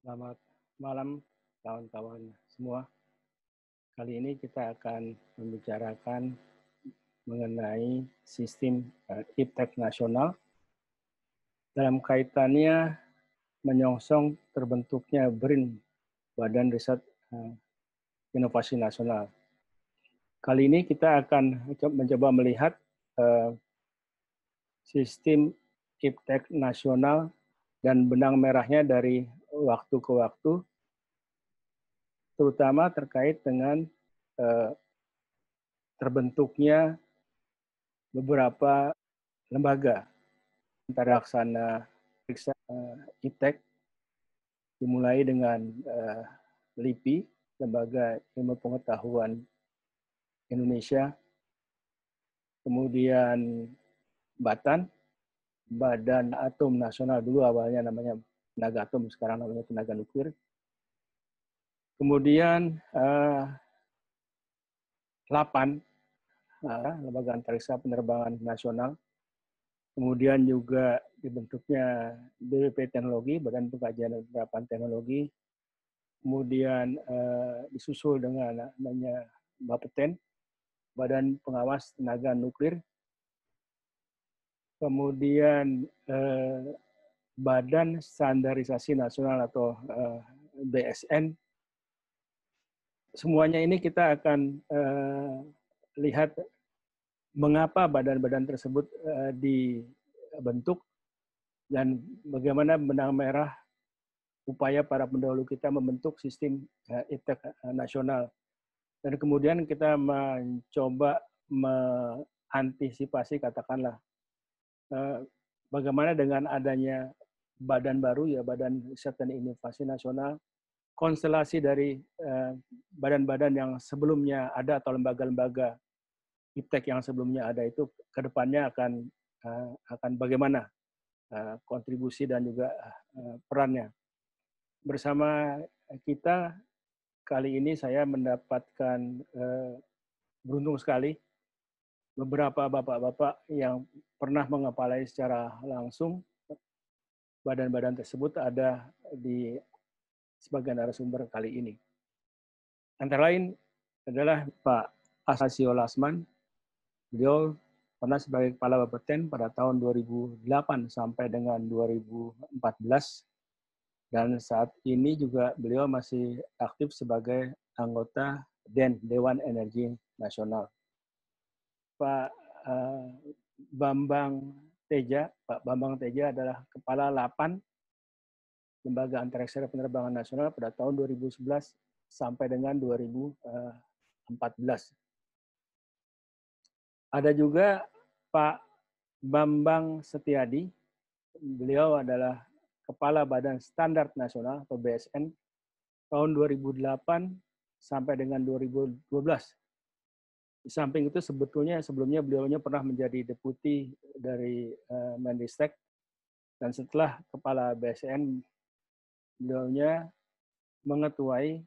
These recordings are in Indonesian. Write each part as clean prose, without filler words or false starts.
Selamat malam kawan-kawan semua. Kali ini kita akan membicarakan mengenai sistem iptek nasional dalam kaitannya menyongsong terbentuknya BRIN, Badan Riset Inovasi Nasional. Kali ini kita akan mencoba melihat sistem iptek nasional dan benang merahnya dari waktu ke waktu, terutama terkait dengan terbentuknya beberapa lembaga antara laksana periksa iptek dimulai dengan LIPI, Lembaga Ilmu Pengetahuan Indonesia, kemudian BATAN, Badan Atom Nasional, dulu awalnya namanya Tenaga Atom, sekarang namanya Tenaga Nuklir. Kemudian LAPAN, Lembaga Antariksa Penerbangan Nasional. Kemudian juga dibentuknya BPP Teknologi, Badan Pengkajian dan Penerapan Teknologi. Kemudian disusul dengan namanya Bapeten, Badan Pengawas Tenaga Nuklir. Kemudian Badan Standarisasi Nasional atau BSN. Semuanya ini kita akan lihat mengapa badan-badan tersebut dibentuk dan bagaimana benang merah upaya para pendahulu kita membentuk sistem iptek nasional. Dan kemudian kita mencoba mengantisipasi, katakanlah, bagaimana dengan adanya badan baru, ya Badan Riset dan Inovasi Nasional, konstelasi dari badan-badan yang sebelumnya ada atau lembaga-lembaga iptek yang sebelumnya ada itu ke depannya akan bagaimana kontribusi dan juga perannya. Bersama kita kali ini saya mendapatkan beruntung sekali beberapa bapak-bapak yang pernah mengepalai secara langsung badan-badan tersebut ada di sebagai narasumber kali ini. Antara lain adalah Pak Asasio Lasman. Beliau pernah sebagai Kepala Bapeten pada tahun 2008 sampai dengan 2014. Dan saat ini juga beliau masih aktif sebagai anggota DEN, Dewan Energi Nasional. Pak Bambang Teja, Pak Bambang Teja adalah Kepala LAPAN, Lembaga Antariksa Penerbangan Nasional pada tahun 2011 sampai dengan 2014. Ada juga Pak Bambang Setiadi, beliau adalah Kepala Badan Standar Nasional atau BSN tahun 2008 sampai dengan 2012. Di samping itu sebelumnya beliaunya pernah menjadi deputi dari Menristek, dan setelah Kepala BSN beliaunya mengetuai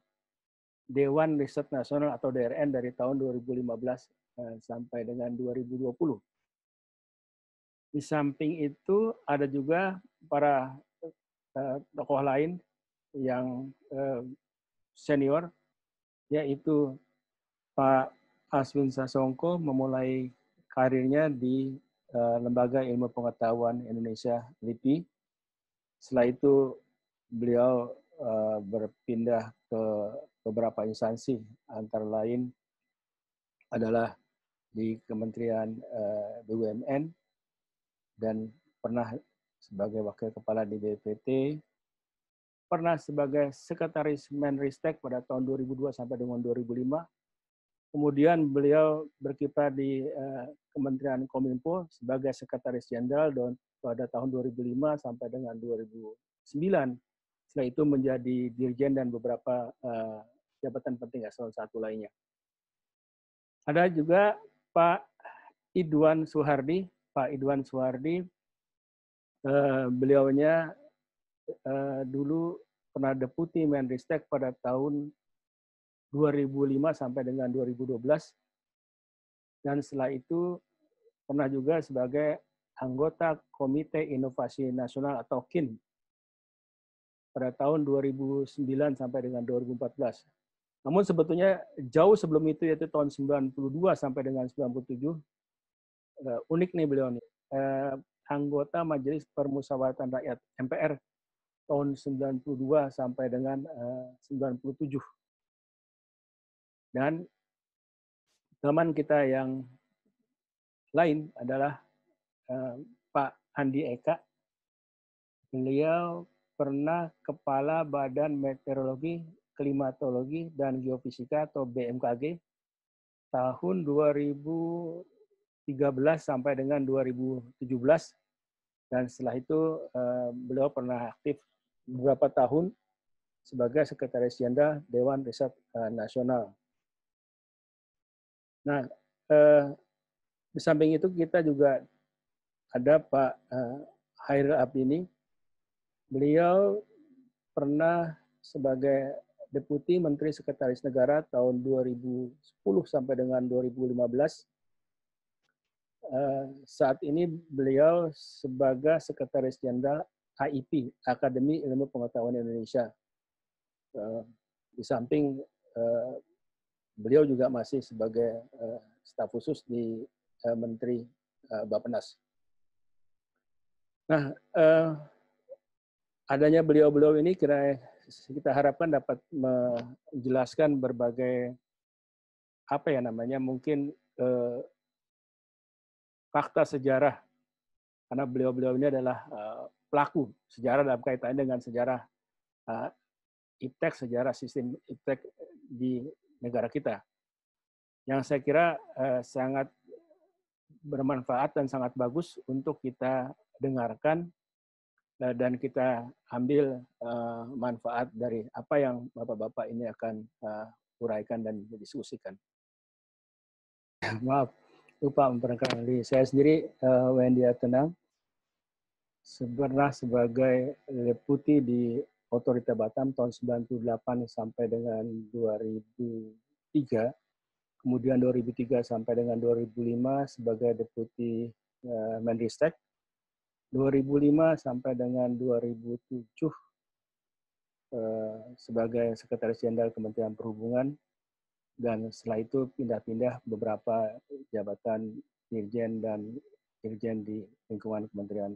Dewan Riset Nasional atau DRN dari tahun 2015 sampai dengan 2020. Di samping itu ada juga para tokoh lain yang senior, yaitu Pak Aswin Sasongko memulai karirnya di Lembaga Ilmu Pengetahuan Indonesia LIPI. Setelah itu beliau berpindah ke beberapa instansi, antara lain adalah di Kementerian BUMN dan pernah sebagai wakil kepala di BPT, pernah sebagai sekretaris Menristek pada tahun 2002 sampai dengan 2005. Kemudian beliau berkiprah di Kementerian Kominfo sebagai sekretaris jenderal pada tahun 2005 sampai dengan 2009. Setelah itu menjadi dirjen dan beberapa jabatan penting eselon 1 lainnya. Ada juga Pak Idwan Suhardi. Pak Idwan Suhardi, beliaunya dulu pernah deputi Menristek pada tahun 2005 sampai dengan 2012. Dan setelah itu pernah juga sebagai anggota Komite Inovasi Nasional atau KIN pada tahun 2009 sampai dengan 2014. Namun sebetulnya jauh sebelum itu, yaitu tahun 92 sampai dengan 97, unik nih beliau nih. Anggota Majelis Permusyawaratan Rakyat MPR tahun 92 sampai dengan 97. Dan teman kita yang lain adalah Pak Andi Eka. Beliau pernah Kepala Badan Meteorologi, Klimatologi, dan Geofisika atau BMKG tahun 2013 sampai dengan 2017. Dan setelah itu beliau pernah aktif beberapa tahun sebagai Sekretaris Jenderal Dewan Riset Nasional. Nah, di samping itu kita juga ada Pak Hairil Abdini. Beliau pernah sebagai Deputi Menteri Sekretaris Negara tahun 2010 sampai dengan 2015. Saat ini beliau sebagai Sekretaris Jenderal AIP, Akademi Ilmu Pengetahuan Indonesia. Di samping beliau juga masih sebagai staf khusus di Menteri Bappenas. Nah, adanya beliau-beliau ini kita harapkan dapat menjelaskan berbagai mungkin fakta sejarah, karena beliau-beliau ini adalah pelaku sejarah dalam kaitannya dengan sejarah iptek, sejarah sistem iptek di negara kita, yang saya kira sangat bermanfaat dan sangat bagus untuk kita dengarkan dan kita ambil manfaat dari apa yang Bapak-Bapak ini akan uraikan dan didiskusikan. Maaf, lupa memperkenalkan diri. Saya sendiri Wendy Atenang, pernah sebagai Deputi di Otorita Batam tahun 98 sampai dengan 2003, kemudian 2003 sampai dengan 2005 sebagai Deputi Menristek, 2005 sampai dengan 2007 sebagai Sekretaris Jenderal Kementerian Perhubungan, dan setelah itu pindah-pindah beberapa jabatan dirjen dan dirjen di lingkungan Kementerian.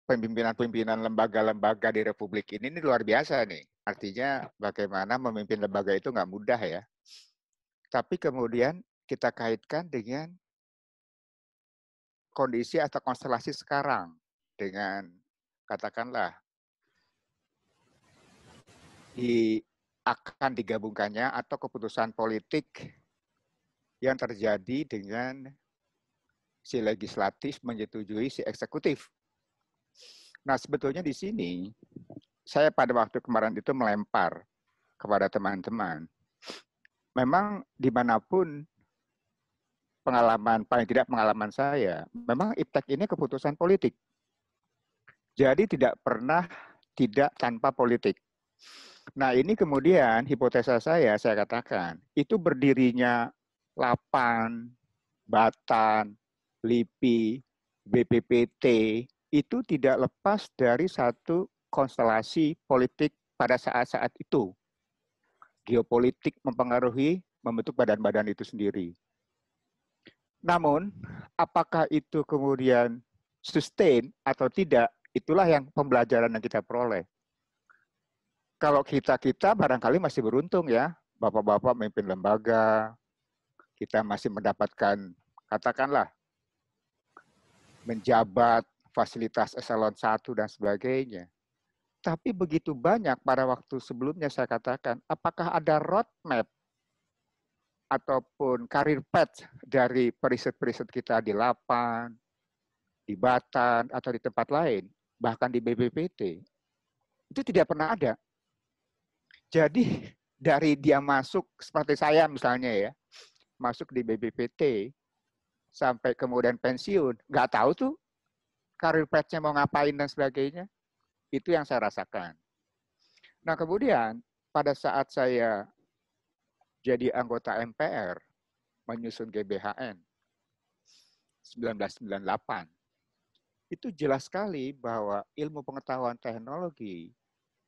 Pemimpinan-pemimpinan lembaga-lembaga di Republik ini luar biasa nih. Artinya bagaimana memimpin lembaga itu nggak mudah ya. Tapi kemudian kita kaitkan dengan kondisi atau konstelasi sekarang dengan katakanlah akan digabungkannya atau keputusan politik yang terjadi dengan si legislatif menyetujui si eksekutif. Nah, sebetulnya di sini saya pada waktu kemarin itu melempar kepada teman-teman. Memang dimanapun paling tidak pengalaman saya, memang iptek ini keputusan politik. Jadi tidak pernah tidak tanpa politik. Nah, ini kemudian hipotesa saya katakan, itu berdirinya LAPAN, BATAN, LIPI, BPPT, itu tidak lepas dari satu konstelasi politik pada saat-saat itu. Geopolitik mempengaruhi membentuk badan-badan itu sendiri. Namun, apakah itu kemudian sustain atau tidak, itulah yang pembelajaran yang kita peroleh. Kalau kita barangkali masih beruntung ya, bapak-bapak memimpin lembaga, kita masih mendapatkan, katakanlah, menjabat, fasilitas eselon 1 dan sebagainya. Tapi begitu banyak pada waktu sebelumnya saya katakan, apakah ada roadmap ataupun karir path dari periset-periset kita di LAPAN, di BATAN, atau di tempat lain, bahkan di BPPT, itu tidak pernah ada. Jadi dari dia masuk, seperti saya misalnya ya, masuk di BPPT, sampai kemudian pensiun, nggak tahu tuh karir path-nya mau ngapain dan sebagainya. Itu yang saya rasakan. Nah kemudian pada saat saya jadi anggota MPR, menyusun GBHN 1998, itu jelas sekali bahwa ilmu pengetahuan teknologi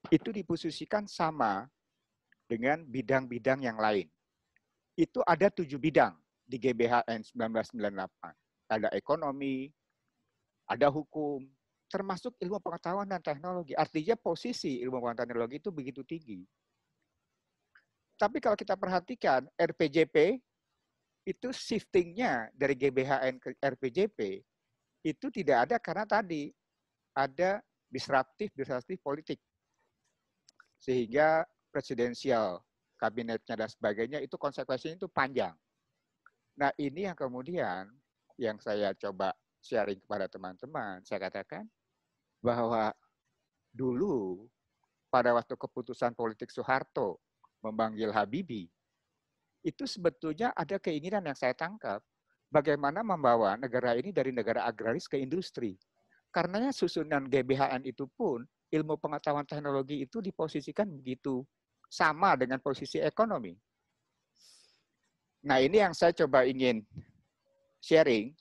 itu diposisikan sama dengan bidang-bidang yang lain. Itu ada 7 bidang di GBHN 1998. Ada ekonomi, ada hukum, termasuk ilmu pengetahuan dan teknologi. Artinya posisi ilmu pengetahuan dan teknologi itu begitu tinggi. Tapi kalau kita perhatikan RPJP, itu shiftingnya dari GBHN ke RPJP, itu tidak ada karena tadi ada disruptif politik. Sehingga presidensial, kabinetnya dan sebagainya itu konsekuensinya itu panjang. Nah ini yang kemudian yang saya coba sharing kepada teman-teman, saya katakan bahwa dulu pada waktu keputusan politik Soeharto memanggil Habibie, itu sebetulnya ada keinginan yang saya tangkap, bagaimana membawa negara ini dari negara agraris ke industri. Karenanya susunan GBHN itu pun, ilmu pengetahuan teknologi itu diposisikan begitu sama dengan posisi ekonomi. Nah ini yang saya coba ingin sharing,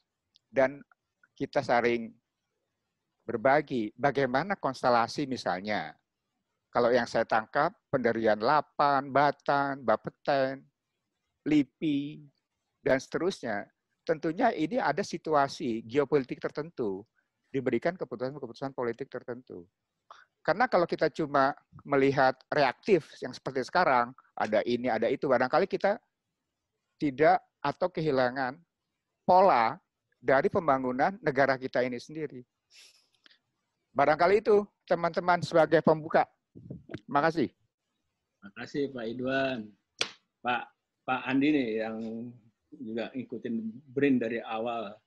dan kita saling berbagi bagaimana konstelasi misalnya. Kalau yang saya tangkap, pendirian Lapan, Batan, Bapeten, LIPI, dan seterusnya, tentunya ini ada situasi geopolitik tertentu, diberikan keputusan-keputusan politik tertentu. Karena kalau kita cuma melihat reaktif yang seperti sekarang, ada ini, ada itu, barangkali kita tidak atau kehilangan pola dari pembangunan negara kita ini sendiri. Barangkali itu, teman-teman, sebagai pembuka. Terima kasih. Terima kasih Pak Idwan. Pak Andi nih yang juga ngikutin BRIN dari awal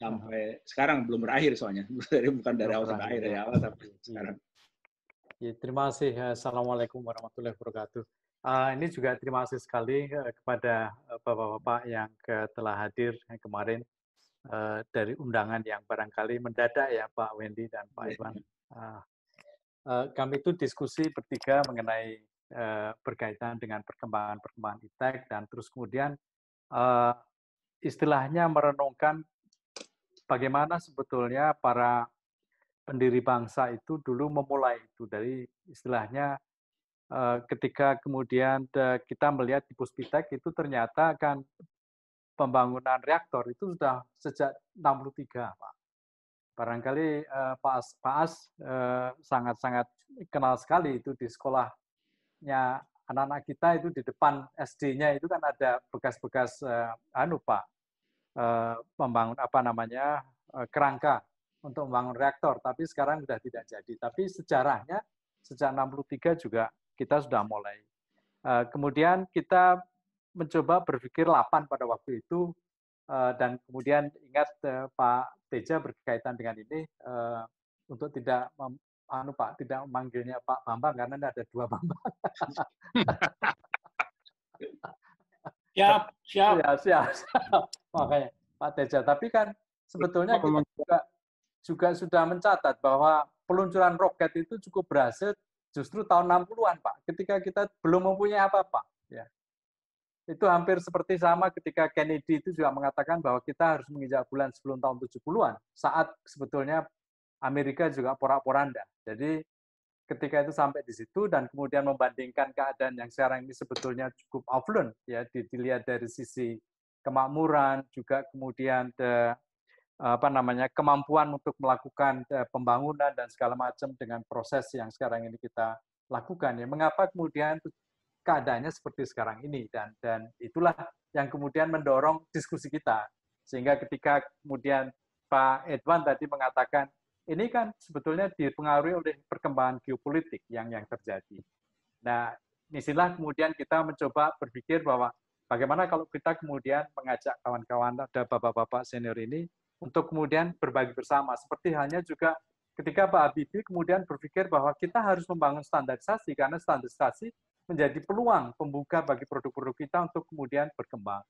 sampai sekarang, belum berakhir soalnya. Bukan dari awal sampai akhir, dari awal sampai sekarang. Ya, terima kasih. Assalamualaikum warahmatullahi wabarakatuh. Ini juga terima kasih sekali kepada Bapak-Bapak yang telah hadir kemarin dari undangan yang barangkali mendadak ya Pak Wendy dan Pak Idwan. Kami itu diskusi bertiga mengenai berkaitan dengan perkembangan ITEK, dan terus kemudian istilahnya merenungkan bagaimana sebetulnya para pendiri bangsa itu dulu memulai itu dari istilahnya ketika kemudian kita melihat di Puspitek itu ternyata kan pembangunan reaktor itu sudah sejak 63, Pak. Barangkali Pak As sangat-sangat kenal sekali itu di sekolahnya anak-anak kita itu di depan SD-nya itu kan ada bekas-bekas membangun kerangka untuk membangun reaktor, tapi sekarang sudah tidak jadi. Tapi sejarahnya sejak 63 juga kita sudah mulai. Kemudian kita mencoba berpikir 8 pada waktu itu, dan kemudian ingat Pak Teja berkaitan dengan ini untuk tidak tidak memanggilnya Pak Bambang karena ada 2 Bambang. Siap. Ya, siap. Makanya Pak Teja. Tapi kan sebetulnya kita juga sudah mencatat bahwa peluncuran roket itu cukup berhasil justru tahun 60-an, Pak. Ketika kita belum mempunyai apa-apa. Ya. Itu hampir seperti sama ketika Kennedy itu juga mengatakan bahwa kita harus menginjak bulan sebelum tahun 70-an, saat sebetulnya Amerika juga porak-poranda. Jadi ketika itu sampai di situ dan kemudian membandingkan keadaan yang sekarang ini sebetulnya cukup affluent, ya dilihat dari sisi kemakmuran, juga kemudian kemampuan untuk melakukan pembangunan dan segala macam dengan proses yang sekarang ini kita lakukan. Ya, mengapa kemudian keadaannya seperti sekarang ini, dan itulah yang kemudian mendorong diskusi kita, sehingga ketika kemudian Pak Edwan tadi mengatakan ini kan sebetulnya dipengaruhi oleh perkembangan geopolitik yang terjadi. Nah, disinilah kemudian kita mencoba berpikir bahwa bagaimana kalau kita kemudian mengajak kawan-kawan, ada bapak-bapak senior ini untuk kemudian berbagi bersama, seperti halnya juga ketika Pak Habibie kemudian berpikir bahwa kita harus membangun standarisasi, karena standarisasi menjadi peluang pembuka bagi produk-produk kita untuk kemudian berkembang.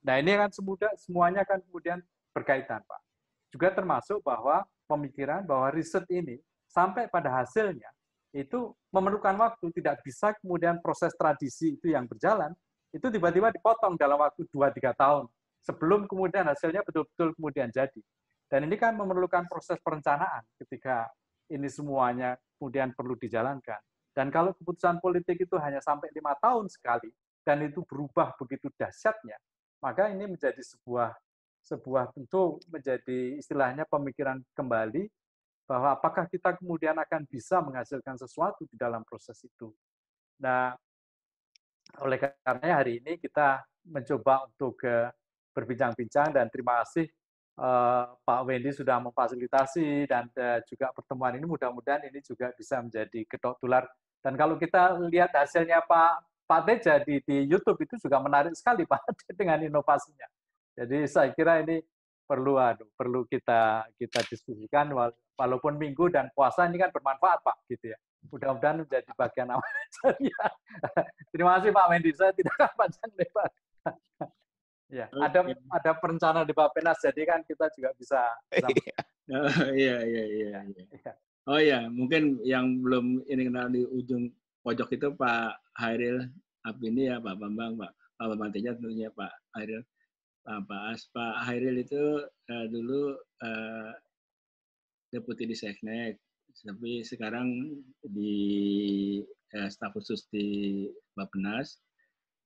Nah ini kan semuanya kan kemudian berkaitan, Pak. Juga termasuk bahwa pemikiran bahwa riset ini sampai pada hasilnya itu memerlukan waktu, tidak bisa kemudian proses tradisi itu yang berjalan, itu tiba-tiba dipotong dalam waktu 2-3 tahun, sebelum kemudian hasilnya betul-betul kemudian jadi. Dan ini kan memerlukan proses perencanaan ketika ini semuanya kemudian perlu dijalankan. Dan kalau keputusan politik itu hanya sampai 5 tahun sekali, dan itu berubah begitu dahsyatnya, maka ini menjadi sebuah tentu menjadi istilahnya pemikiran kembali, bahwa apakah kita kemudian akan bisa menghasilkan sesuatu di dalam proses itu. Nah, oleh karenanya hari ini kita mencoba untuk berbincang-bincang, dan terima kasih Pak Wendy sudah memfasilitasi, dan juga pertemuan ini mudah-mudahan ini juga bisa menjadi kedok tular. Dan kalau kita lihat hasilnya Pak Teja di YouTube itu juga menarik sekali Pak dengan inovasinya. Jadi saya kira ini perlu kita diskusikan, walaupun minggu dan puasa ini kan bermanfaat Pak, gitu ya. Mudah-mudahan menjadi bagian awal. Terima kasih Pak Wendy, saya tidak akan panjang lebar. Ya, ada perencana di Bappenas, jadi kan kita juga bisa. Iya. Oh ya, mungkin yang belum ini kenal di ujung pojok itu Pak Hairil Apindi ya, Pak Bambang Teja tentunya Pak Hairil. Pak Hairil itu dulu deputi di Seknek, tapi sekarang di staf khusus di Bappenas.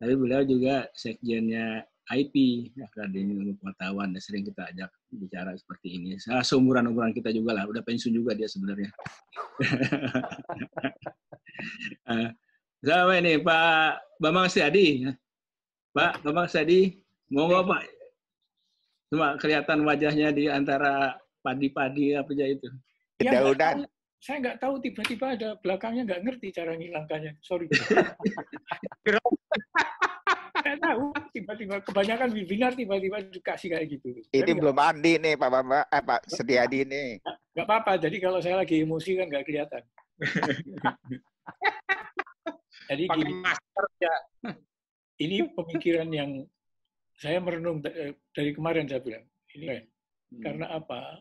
Tapi beliau juga sekjennya IP, Akademi Ilmu Pengetahuan, dan sering kita ajak bicara seperti ini. Seumuran-umuran kita juga lah, udah pensiun juga dia sebenarnya. Sama ini Pak Bambang Setiadi. Pak Bambang Setiadi, monggo Pak. Cuma kelihatan wajahnya di antara padi-padi apa aja itu. Ya, saya nggak tahu, tiba-tiba ada belakangnya, nggak ngerti cara ngilangkannya. Sorry. Nggak tahu, tiba-tiba kebanyakan webinar tiba-tiba dikasih kayak gitu. Ini belum mandi nih Pak Bambang, Pak Setiadi nih. Nggak apa-apa, jadi kalau saya lagi emosi kan nggak kelihatan. Jadi gini, ini pemikiran yang saya merenung dari kemarin, saya bilang. Ini karena apa?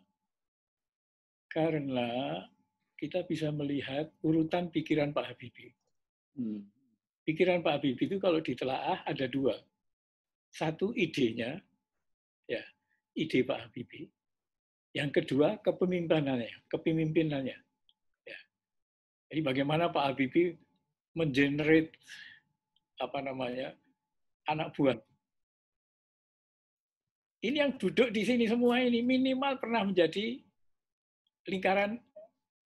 Karena kita bisa melihat urutan pikiran Pak Habibie. Pikiran Pak Habibie itu kalau ditelaah ada dua. Satu idenya, ya, ide Pak Habibie. Yang kedua kepemimpinannya. Ya. Jadi bagaimana Pak Habibie mengenerate anak buah. Ini yang duduk di sini semua ini minimal pernah menjadi lingkaran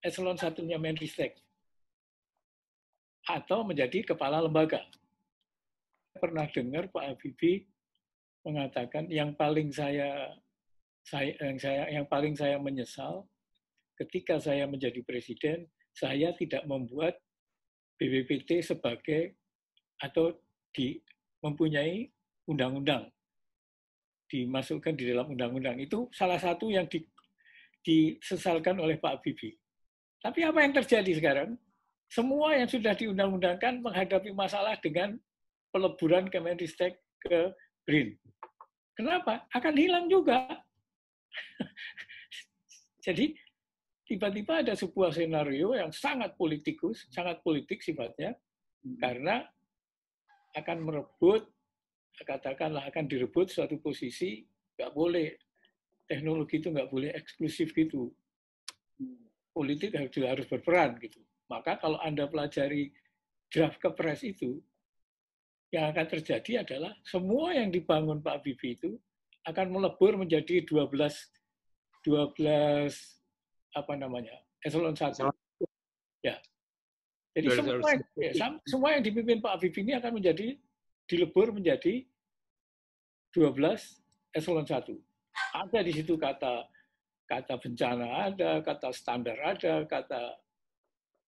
eselon 1-nya Menristek atau menjadi kepala lembaga. Pernah dengar Pak Habibie mengatakan yang paling saya menyesal ketika saya menjadi presiden, saya tidak membuat BPPT sebagai atau mempunyai undang-undang, dimasukkan di dalam undang-undang. Itu salah satu yang disesalkan oleh Pak Habibie. Tapi apa yang terjadi sekarang? Semua yang sudah diundang-undangkan menghadapi masalah dengan peleburan Kemenristek ke BRIN. Kenapa? Akan hilang juga. Jadi tiba-tiba ada sebuah senario yang sangat politikus, sangat politik sifatnya, karena akan merebut, katakanlah akan direbut suatu posisi, nggak boleh. Teknologi itu nggak boleh eksklusif gitu. Politik harus berperan gitu. Maka kalau Anda pelajari draft Kepres itu, yang akan terjadi adalah semua yang dibangun Pak Habibie itu akan melebur menjadi 12 eselon 1. Ya. Jadi semua yang dipimpin Pak Habibie ini akan dilebur menjadi 12 eselon 1. Ada di situ kata bencana ada, kata standar ada, kata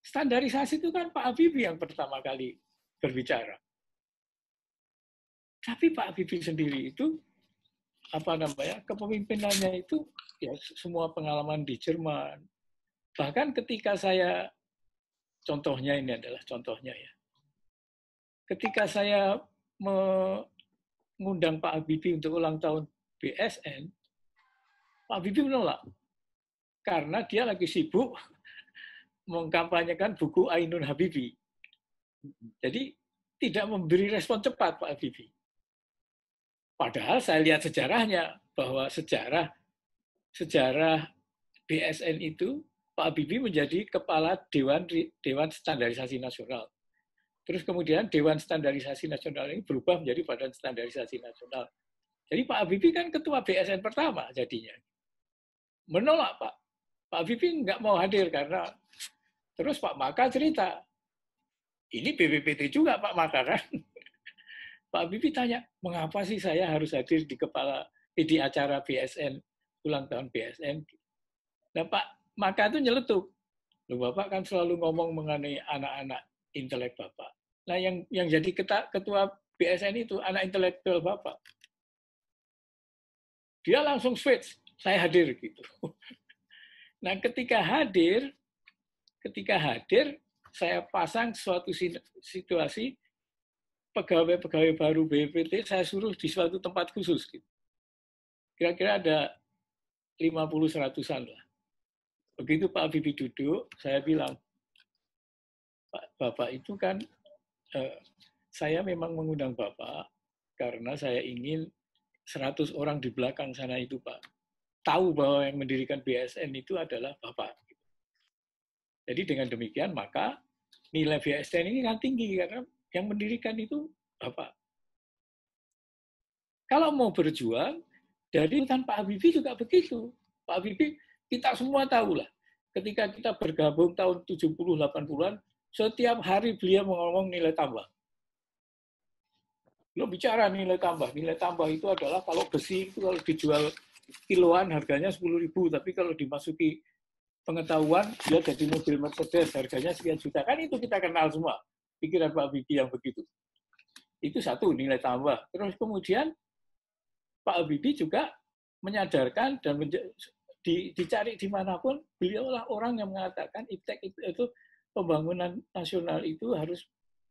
standarisasi itu kan Pak Habibie yang pertama kali berbicara. Tapi Pak Habibie sendiri itu kepemimpinannya itu ya semua pengalaman di Jerman. Bahkan ketika saya contohnya ya. Ketika saya mengundang Pak Habibie untuk ulang tahun BSN, Pak Habibie menolak. Karena dia lagi sibuk mengkampanyekan buku Ainun Habibie. Jadi tidak memberi respon cepat Pak Habibie. Padahal saya lihat sejarahnya, bahwa sejarah BSN itu Pak Habibie menjadi kepala Dewan Standarisasi Nasional. Terus kemudian Dewan Standarisasi Nasional ini berubah menjadi Badan Standarisasi Nasional. Jadi Pak Habibie kan ketua BSN pertama jadinya. Menolak Pak Habibie nggak mau hadir karena terus Pak Maka cerita, ini BPPT juga Pak Maka kan. Pak Habibie tanya, mengapa sih saya harus hadir di acara BSN, ulang tahun BSN. Nah Pak Maka itu nyeletuk. Loh, Bapak kan selalu ngomong mengenai anak-anak intelek Bapak. Nah, yang jadi ketua BSN itu anak intelektual Bapak. Dia langsung switch, saya hadir gitu. Nah, ketika hadir, saya pasang suatu situasi pegawai-pegawai baru BPT saya suruh di suatu tempat khusus. Gitu. Kira-kira ada 50-100-an lah. Begitu Pak Habibie duduk, saya bilang, Bapak itu kan, saya memang mengundang Bapak karena saya ingin 100 orang di belakang sana itu Pak, tahu bahwa yang mendirikan BSN itu adalah Bapak. Jadi dengan demikian, maka nilai BSN ini kan tinggi karena yang mendirikan itu Bapak. Kalau mau berjuang, dari hutan Pak Habibie juga begitu. Pak Habibie, kita semua tahu lah, ketika kita bergabung tahun 70-80-an, setiap hari beliau ngomong nilai tambah. Beliau bicara nilai tambah itu adalah kalau besi itu kalau dijual kiloan harganya 10.000, tapi kalau dimasuki pengetahuan, dia jadi mobil Mercedes, harganya sekian juta. Kan itu kita kenal semua, pikiran Pak Habibie yang begitu. Itu satu, nilai tambah. Terus kemudian, Pak Habibie juga menyadarkan dan dicari dimanapun, beliaulah orang yang mengatakan IPTEK itu pembangunan nasional itu harus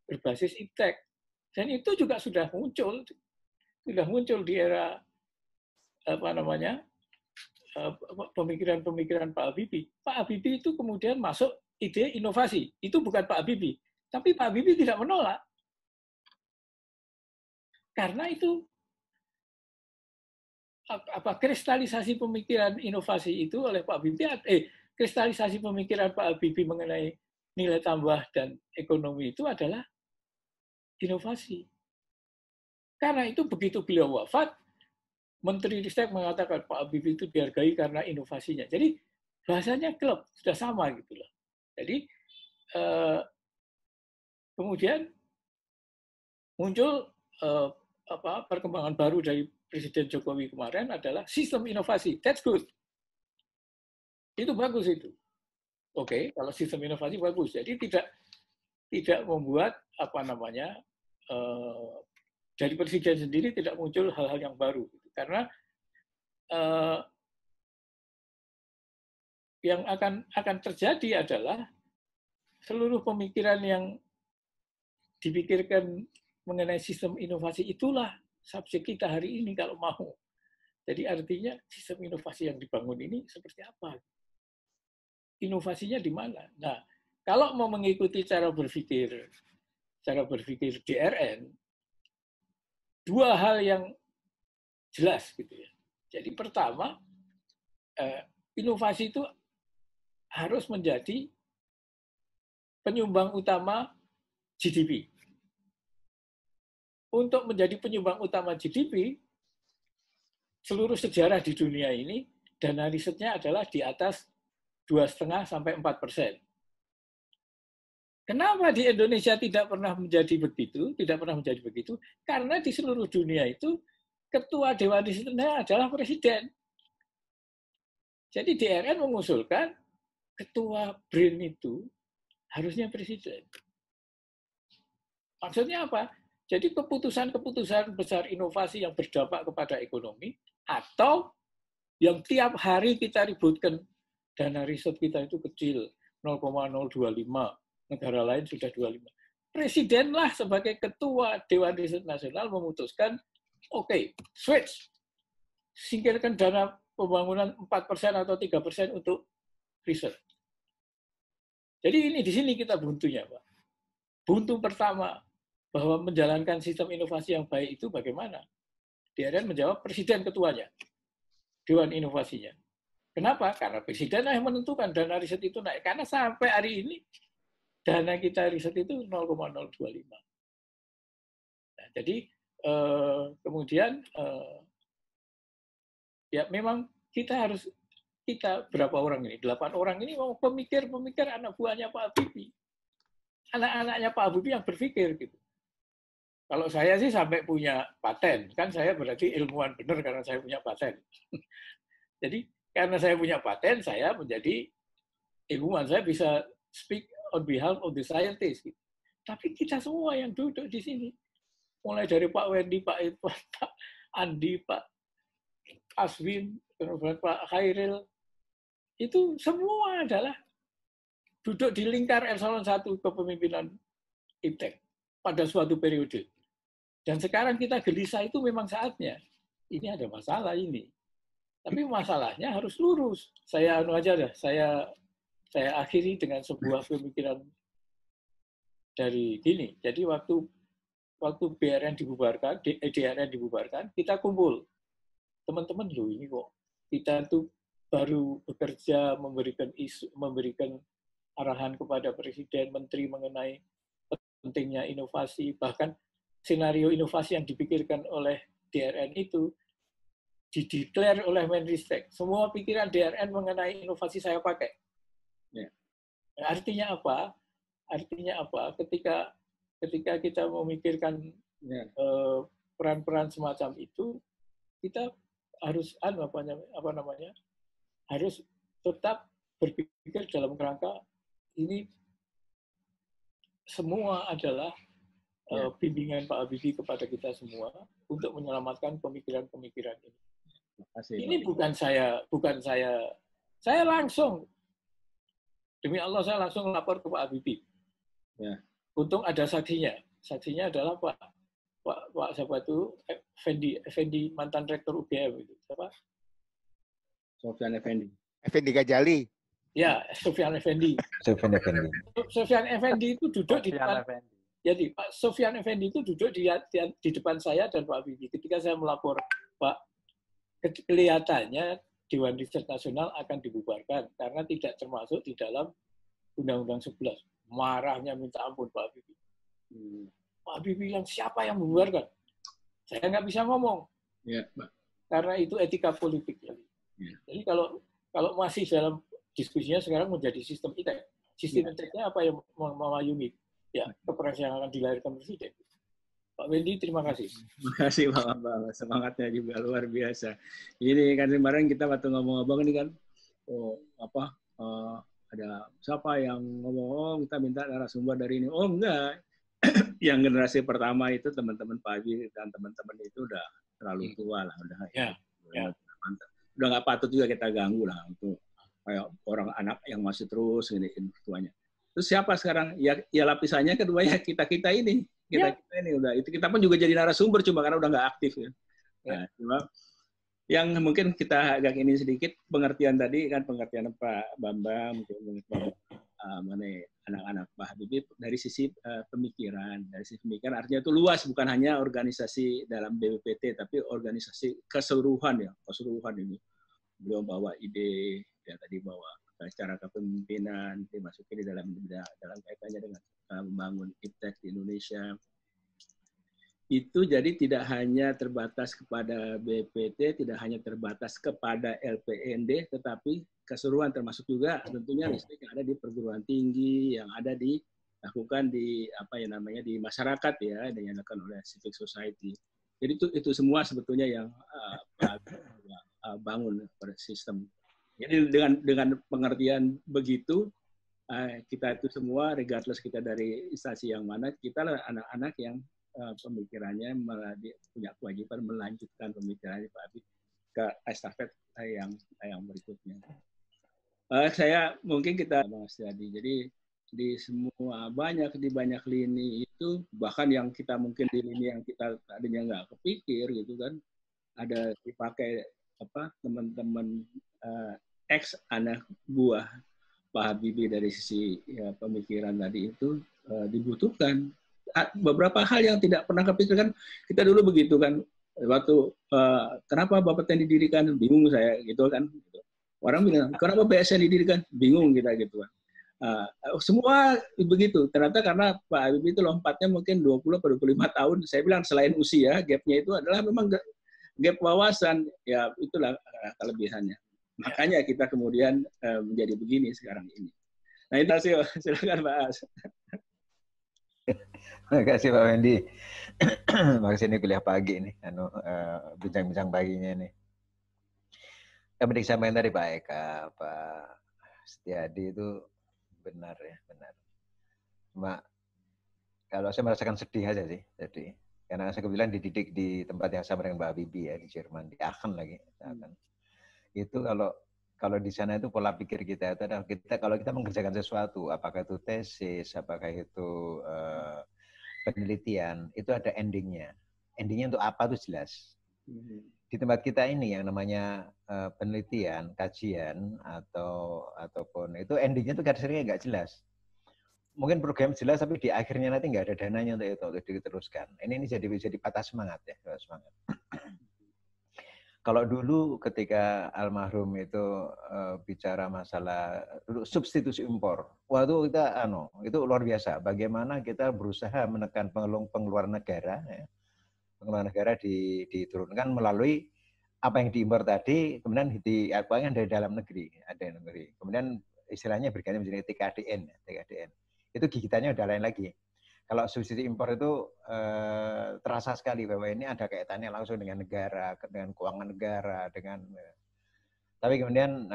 berbasis IPTEK. Dan itu juga sudah muncul di era pemikiran-pemikiran Pak Habibie. Pak Habibie itu kemudian masuk ide inovasi. Itu bukan Pak Habibie, tapi Pak Habibie tidak menolak. Karena itu kristalisasi pemikiran inovasi itu oleh Pak Habibie, kristalisasi pemikiran Pak Habibie mengenai nilai tambah dan ekonomi itu adalah inovasi. Karena itu begitu beliau wafat, Menteri Ristek mengatakan Pak Habibie itu dihargai karena inovasinya. Jadi bahasanya klub sudah sama gitu loh. Jadi kemudian muncul perkembangan baru dari Presiden Jokowi kemarin adalah sistem inovasi. That's good. Itu bagus itu. Oke, kalau sistem inovasi bagus. Jadi tidak membuat dari presiden sendiri tidak muncul hal-hal yang baru. Karena yang akan terjadi adalah seluruh pemikiran yang dipikirkan mengenai sistem inovasi itulah subjek kita hari ini kalau mau. Jadi artinya sistem inovasi yang dibangun ini seperti apa? Inovasinya di mana? Nah, kalau mau mengikuti cara berpikir DRN, dua hal yang jelas gitu ya. Jadi pertama, inovasi itu harus menjadi penyumbang utama GDP. Untuk menjadi penyumbang utama GDP, seluruh sejarah di dunia ini, dana risetnya adalah di atas 2,5 sampai 4%. Kenapa di Indonesia tidak pernah menjadi begitu? Karena di seluruh dunia itu, ketua Dewan Risetnya adalah presiden. Jadi DRN mengusulkan, ketua BRIN itu harusnya presiden. Maksudnya apa? Jadi keputusan-keputusan besar inovasi yang berdampak kepada ekonomi atau yang tiap hari kita ributkan dana riset kita itu kecil 0,025, negara lain sudah 25. Presidenlah sebagai ketua Dewan Riset Nasional memutuskan, oke, switch, singkirkan dana pembangunan 4% atau 3% untuk riset. Jadi ini di sini kita buntunya, Pak. Buntu pertama bahwa menjalankan sistem inovasi yang baik itu bagaimana? DRN menjawab presiden ketuanya, Dewan Inovasinya. Kenapa? Karena presiden yang menentukan dana riset itu naik. Karena sampai hari ini dana kita riset itu 0,025. Nah, jadi kemudian ya memang kita berapa orang ini? 8 orang ini mau pemikir anak buahnya Pak Habibie. Anak-anaknya Pak Habibie yang berpikir gitu. Kalau saya sih sampai punya paten, kan saya berarti ilmuwan benar karena saya punya paten. Jadi karena saya punya paten, saya menjadi ilmuwan. Saya bisa speak on behalf of the scientist. Gitu. Tapi kita semua yang duduk di sini, mulai dari Pak Wendy, Pak Irfan, Pak Andi, Pak Aswin, Pak Khairil, itu semua adalah duduk di lingkar eselon 1 kepemimpinan IPTEK pada suatu periode. Dan sekarang kita gelisah itu memang saatnya. Ini ada masalah ini. Tapi masalahnya harus lurus. Saya saya akhiri dengan sebuah pemikiran dari gini. Jadi waktu BRN dibubarkan, DRN dibubarkan, kita kumpul. Teman-teman loh ini kok kita tuh baru bekerja memberikan arahan kepada presiden, menteri mengenai pentingnya inovasi, bahkan skenario inovasi yang dipikirkan oleh DRN itu dideklar oleh Menristek. Semua pikiran DRN mengenai inovasi saya pakai. Ya. Artinya apa? Artinya apa? Ketika kita memikirkan peran-peran semacam itu, kita harus harus tetap berpikir dalam kerangka ini semua adalah bimbingan Pak Habibie kepada kita semua untuk menyelamatkan pemikiran-pemikiran ini. Ini bukan saya langsung, demi Allah saya langsung lapor ke Pak Habibie. Ya. Untung ada saksinya. Saksinya adalah Pak siapa itu, Effendi mantan rektor UGM itu. Siapa? Sofyan Effendi. Effendi Ghazali. Ya, Sofyan Effendi. Sofyan Effendi itu duduk di depan. Jadi Pak Sofyan Effendi itu duduk di depan saya dan Pak Habibie. Ketika saya melapor, Pak, kelihatannya Dewan Riset Nasional akan dibubarkan karena tidak termasuk di dalam Undang-Undang 11. Marahnya minta ampun Pak Habibie. Pak Habibie bilang, siapa yang membubarkan? Saya nggak bisa ngomong. Ya, Pak. Karena itu etika politik. Ya. Jadi kalau masih dalam diskusinya sekarang menjadi sistem ITEK. Sistem ITEK-nya apa yang memayungi? Ya, kepres yang akan dilahirkan presiden. Pak Wendy, terima kasih. Terima kasih Pak. Semangatnya juga luar biasa. Ini kan kemarin kita waktu ngomong-ngomong ini kan, ada siapa yang ngomong, kita minta narasumber dari ini. Oh enggak, yang generasi pertama itu teman-teman Pak Habibie dan teman-teman itu udah terlalu tua lah, udah nggak patut juga kita ganggu lah untuk kayak orang anak yang masih terus ini tuanya. Terus siapa sekarang? Ya lapisannya keduanya kita ini udah itu kita pun juga jadi narasumber cuma karena udah nggak aktif ya. Nah, cuma yang mungkin kita agak ini sedikit pengertian tadi kan pengertian Pak Bambang mengenai anak-anak Pak Habibie dari sisi pemikiran. Dari sisi pemikiran artinya itu luas, bukan hanya organisasi dalam BPPT tapi organisasi keseluruhan ini. Beliau bawa ide, ya tadi bawa cara kepemimpinan dimasukin di dalam kaitannya dengan membangun IPTEK di Indonesia. Itu jadi tidak hanya terbatas kepada BPT, tidak hanya terbatas kepada LPND, tetapi keseluruhan termasuk juga tentunya listrik yang ada di perguruan tinggi, yang ada dilakukan di di masyarakat ya, yang dilakukan oleh civic society. Jadi itu semua sebetulnya yang bangun pada sistem. Jadi dengan pengertian begitu, kita itu semua, regardless kita dari instansi yang mana, kita adalah anak-anak yang pemikirannya punya kewajiban melanjutkan pemikirannya Pak Habibie ke estafet yang berikutnya. Mungkin kita Mas Jadi, di banyak lini itu, bahkan yang kita mungkin di lini yang kita tadinya nggak kepikir gitu kan, ada dipakai teman-teman ex anak buah Pak Habibie dari sisi pemikiran tadi itu dibutuhkan. Beberapa hal yang tidak pernah kepikirkan kita dulu begitu kan, waktu kenapa Bapeten didirikan, bingung saya gitu kan. Orang bilang, kenapa BSN didirikan? Bingung kita gitu kan. Semua begitu. Ternyata karena Pak Habibie itu lompatnya mungkin 20 atau 25 tahun. Saya bilang selain usia, gapnya itu adalah memang gap wawasan. Ya itulah kelebihannya. Makanya kita kemudian menjadi begini sekarang ini. Nah itu sih, silakan Pak As. Terima kasih Pak Wendy. Makasih ini kuliah pagi nih, bincang-bincang paginya nih. Yang penting sampaikan tadi Pak Eka, Pak Setiadi itu benar ya, benar. Cuma kalau saya merasakan sedih aja sih, jadi karena saya kebetulan dididik di tempat yang sama dengan Mbak Habibie ya, di Jerman, di Aachen lagi. Itu kalau di sana itu pola pikir kita itu adalah kalau kita mengerjakan sesuatu, apakah itu tesis, apakah itu penelitian, itu ada endingnya. Endingnya untuk apa itu jelas. Di tempat kita ini yang namanya penelitian, kajian ataupun itu endingnya itu kadang-kadang nggak jelas. Mungkin program jelas tapi di akhirnya nanti nggak ada dananya untuk diteruskan. Ini jadi patah semangat ya, patah semangat. Kalau dulu ketika almarhum itu bicara masalah substitusi impor, waktu kita itu luar biasa. Bagaimana kita berusaha menekan pengeluaran negara, ya. Pengeluaran negara diturunkan melalui apa yang diimpor tadi, kemudian diakukan dari dalam negeri, ada yang negeri. Kemudian istilahnya berganti menjadi TKDN, TKDN. Itu gigitannya udah lain lagi. Kalau subsidi impor itu terasa sekali bahwa ini ada kaitannya langsung dengan negara, dengan keuangan negara, tapi kemudian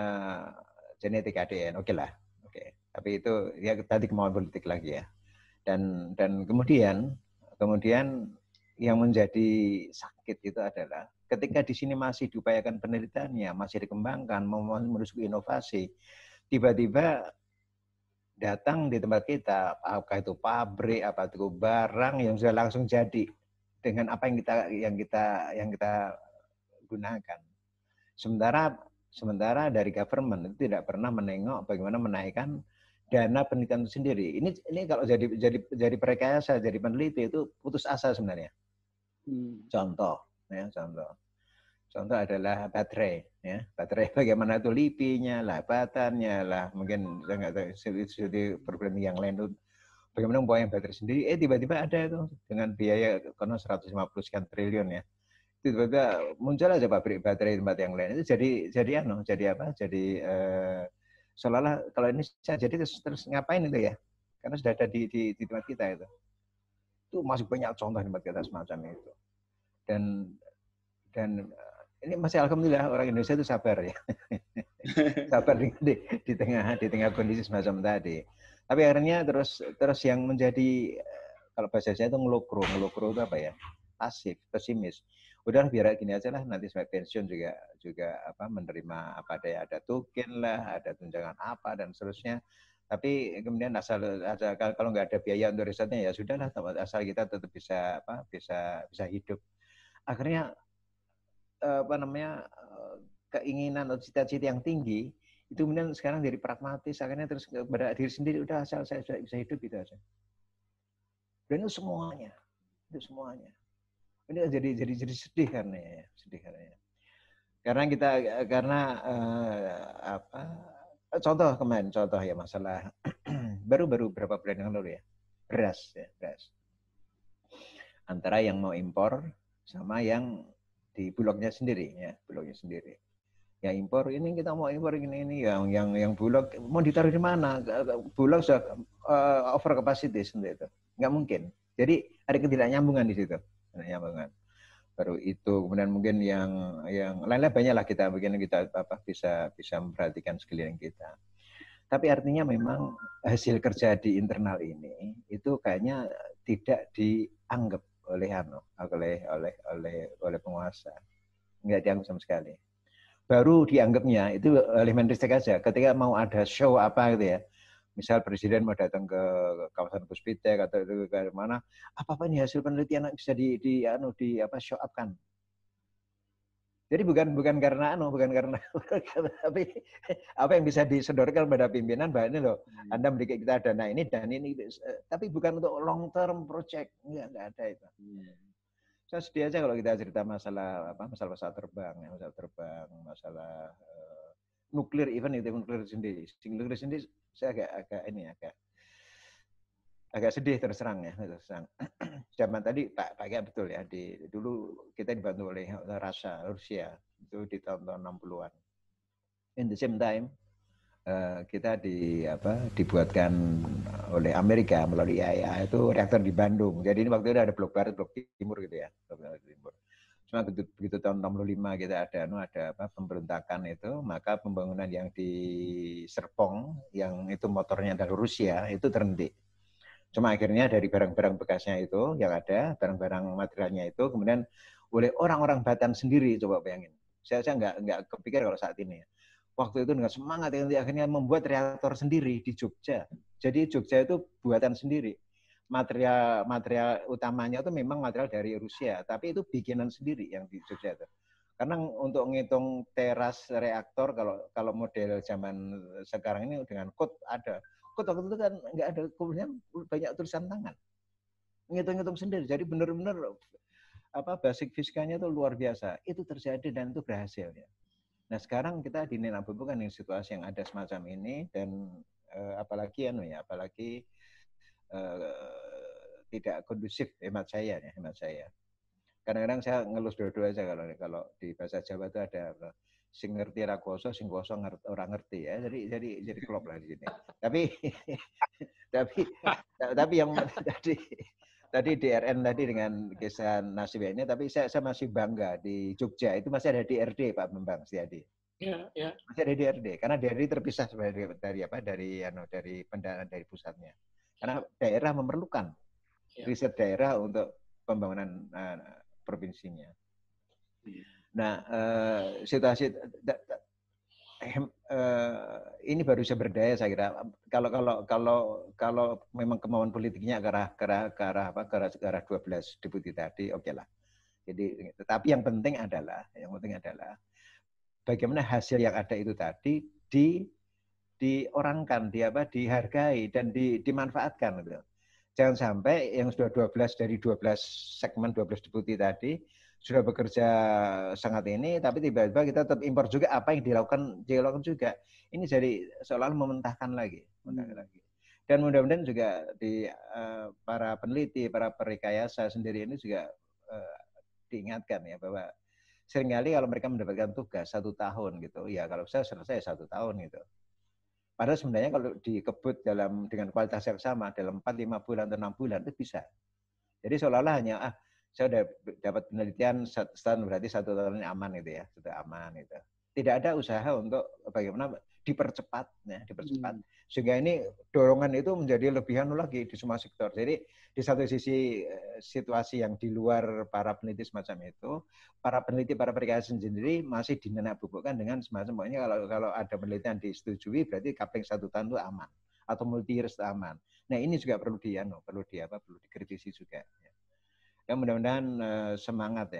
jadi TKDN, oke lah, oke. Tapi itu ya tadi kemauan politik lagi ya. Dan kemudian yang menjadi sakit itu adalah ketika di sini masih diupayakan penelitiannya, masih dikembangkan, menuju inovasi, tiba-tiba datang di tempat kita, apakah itu pabrik, apa itu barang yang sudah langsung jadi dengan apa yang kita gunakan. Sementara dari government itu tidak pernah menengok bagaimana menaikkan dana penelitian itu sendiri. Ini kalau jadi perekayasa, jadi peneliti itu putus asa sebenarnya. Contoh adalah baterai, ya. Baterai bagaimana itu lipinya lah, batannya lah, mungkin saya nggak tahu studi problem yang lain itu bagaimana membuat baterai sendiri. Tiba-tiba ada itu dengan biaya konon 150 sekian triliun ya. Tiba-tiba muncul aja pabrik baterai di tempat yang lain. Itu jadi seolah-olah kalau ini saya jadi terus ngapain itu ya? Karena sudah ada di tempat kita itu. Itu masih banyak contoh di tempat kita semacam itu. Dan ini masih alhamdulillah orang Indonesia itu sabar ya. Sabar di tengah kondisi semacam tadi. Tapi akhirnya terus yang menjadi kalau bahasa saya itu ngelukro itu apa ya? Pasif, pesimis. Udah biar gini aja lah, nanti sampai pensiun juga menerima apa ada token lah, ada tunjangan apa dan seterusnya. Tapi kemudian kalau nggak ada biaya untuk risetnya ya sudahlah, asal kita tetap bisa hidup. Akhirnya keinginan atau cita-cita yang tinggi itu kemudian sekarang dari pragmatis akhirnya terus kepada diri sendiri, udah asal saya bisa hidup gitu aja. Dan itu semuanya ini jadi sedih karena contoh ya masalah baru berapa bulan yang lalu ya, beras antara yang mau impor sama yang di bulognya sendiri. Yang impor ini kita mau impor ini yang bulog mau ditaruh di mana? Bulog sudah over capacity sendiri itu. Nggak mungkin. Jadi ada ketidaknyambungan di situ. Baru itu kemudian mungkin yang lain-lain banyak lah kita bisa memperhatikan sekeliling kita. Tapi artinya memang hasil kerja di internal ini itu kayaknya tidak dianggap oleh penguasa, nggak dianggap sama sekali. Baru dianggapnya itu oleh Menristek aja. Ketika mau ada show apa gitu ya, misal presiden mau datang ke kawasan Puspitek atau ke mana, apa ini hasil penelitian bisa di show up kan? Jadi bukan karena tapi apa yang bisa disodorkan pada pimpinan bahwa ini loh, Anda memberikan kita dana ini dan ini, tapi bukan untuk long term project, nggak ada itu. Saya sedih aja kalau kita cerita masalah pesawat terbang, masalah nuklir event itu nuklir sendiri. Nuklir sendiri saya agak sedih terus terang ya, terus terang. Zaman tadi Pak Gia betul ya, dulu kita dibantu oleh Rusia itu di tahun-tahun 60-an. In the same time kita dibuatkan oleh Amerika melalui IAEA itu reaktor di Bandung. Jadi ini waktu itu ada blok barat, blok timur gitu ya, blok timur. Cuma begitu tahun 65 kita ada pemberontakan itu, maka pembangunan yang di Serpong yang itu motornya dari Rusia itu terhenti. Cuma akhirnya dari barang-barang bekasnya itu yang ada, barang-barang materialnya itu kemudian oleh orang-orang Batan sendiri, coba bayangin. Saya nggak kepikir kalau saat ini. Waktu itu dengan semangat yang akhirnya membuat reaktor sendiri di Jogja. Jadi Jogja itu buatan sendiri. Material utamanya itu memang material dari Rusia, tapi itu bikinan sendiri yang di Jogja itu. Karena untuk ngitung teras reaktor kalau model zaman sekarang ini dengan kode ada. Kode waktu itu kan nggak ada, kemudian banyak tulisan tangan. Ngitung-ngitung sendiri. Jadi benar-benar basic fisikanya itu luar biasa. Itu terjadi dan itu berhasil ya. Nah sekarang kita dinenabubkan dengan situasi yang ada semacam ini dan apalagi tidak kondusif hemat saya. Kadang-kadang saya ngelus dua-dua aja kalau di bahasa Jawa itu ada sing ngerti ra kuwasa, sing kuwasa ora ngerti ya. Jadi klop lah di sini. Tapi yang tadi DRN tadi dengan kisah nasib ini, tapi saya masih bangga di Jogja itu masih ada DRD Pak Bambang Setiadi. Ya. Masih ada DRD karena DRD terpisah sebenarnya dari pendanaan dari pusatnya. Karena daerah memerlukan riset daerah untuk pembangunan provinsinya. Nah, situasi ini baru bisa berdaya saya kira. Kalau memang kemauan politiknya ke arah 12 deputi tadi, oke lah. Jadi, tetapi yang penting adalah bagaimana hasil yang ada itu tadi diorangkan, dihargai dan dimanfaatkan gitu. Jangan sampai yang sudah 12 dari 12 segmen 12 deputi tadi sudah bekerja sangat ini, tapi tiba-tiba kita tetap impor juga apa yang dilakukan juga. Ini jadi seolah-olah mementahkan lagi. Dan mudah-mudahan juga di para peneliti, para perekayasa sendiri ini juga diingatkan ya bahwa seringkali kalau mereka mendapatkan tugas 1 tahun gitu, ya kalau saya selesai 1 tahun gitu. Padahal sebenarnya kalau dikebut dengan kualitas yang sama dalam 4-5 bulan atau 6 bulan itu bisa. Jadi seolah-olah hanya saya sudah dapat penelitian setahun berarti 1 tahun ini aman gitu ya, sudah aman gitu. Tidak ada usaha untuk bagaimana dipercepat. Sehingga ini dorongan itu menjadi lebihan lagi di semua sektor. Jadi di satu sisi situasi yang di luar para peneliti semacam itu, para peneliti, para perekayasa sendiri masih dinenabubukkan dengan semacam pokoknya kalau ada penelitian disetujui berarti coupling 1 tahun itu aman atau multi years itu aman. Nah ini juga perlu dikritisi juga. Ya mudah-mudahan semangat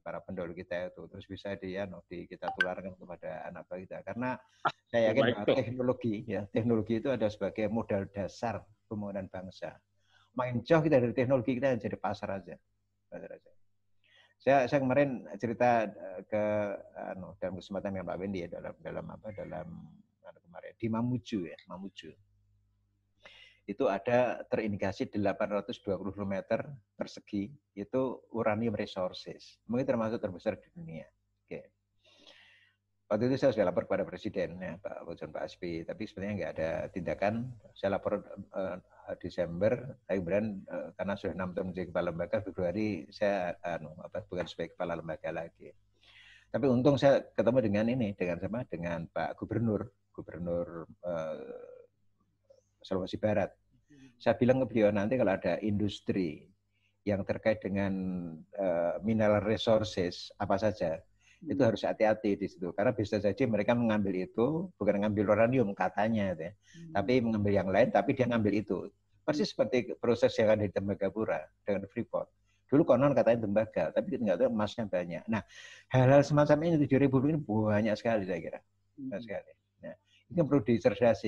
para pendahulu kita itu terus bisa kita tularkan kepada anak kita karena saya yakin bahwa teknologi itu ada sebagai modal dasar pembangunan bangsa. Makin jauh kita dari teknologi kita jadi pasar aja. Saya kemarin cerita dalam kesempatan dengan Pak Wendy ya dalam kemarin di Mamuju. Itu ada terindikasi 820 km persegi itu uranium resources. Mungkin termasuk terbesar di dunia. Oke. Waktu itu saya sudah lapor kepada Presiden, ya, Pak SBY, tapi sebenarnya nggak ada tindakan. Saya lapor Desember, tapi kemudian karena sudah 6 tahun menjadi kepala lembaga, Februari saya bukan sebagai kepala lembaga lagi. Tapi untung saya ketemu dengan Pak Gubernur Sulawesi Barat. Saya bilang ke beliau nanti kalau ada industri yang terkait dengan mineral resources apa saja, itu harus hati-hati di situ. Karena bisa saja mereka mengambil itu, bukan mengambil uranium katanya, ya, tapi mengambil yang lain, tapi dia ngambil itu. Persis seperti proses yang ada di Tembagapura dengan Freeport. Dulu konon katanya tembaga, tapi nggak tahu emasnya banyak. Nah, hal-hal semacam ini di Republik ini banyak sekali saya kira. Banyak sekali. Ini perlu dicerdas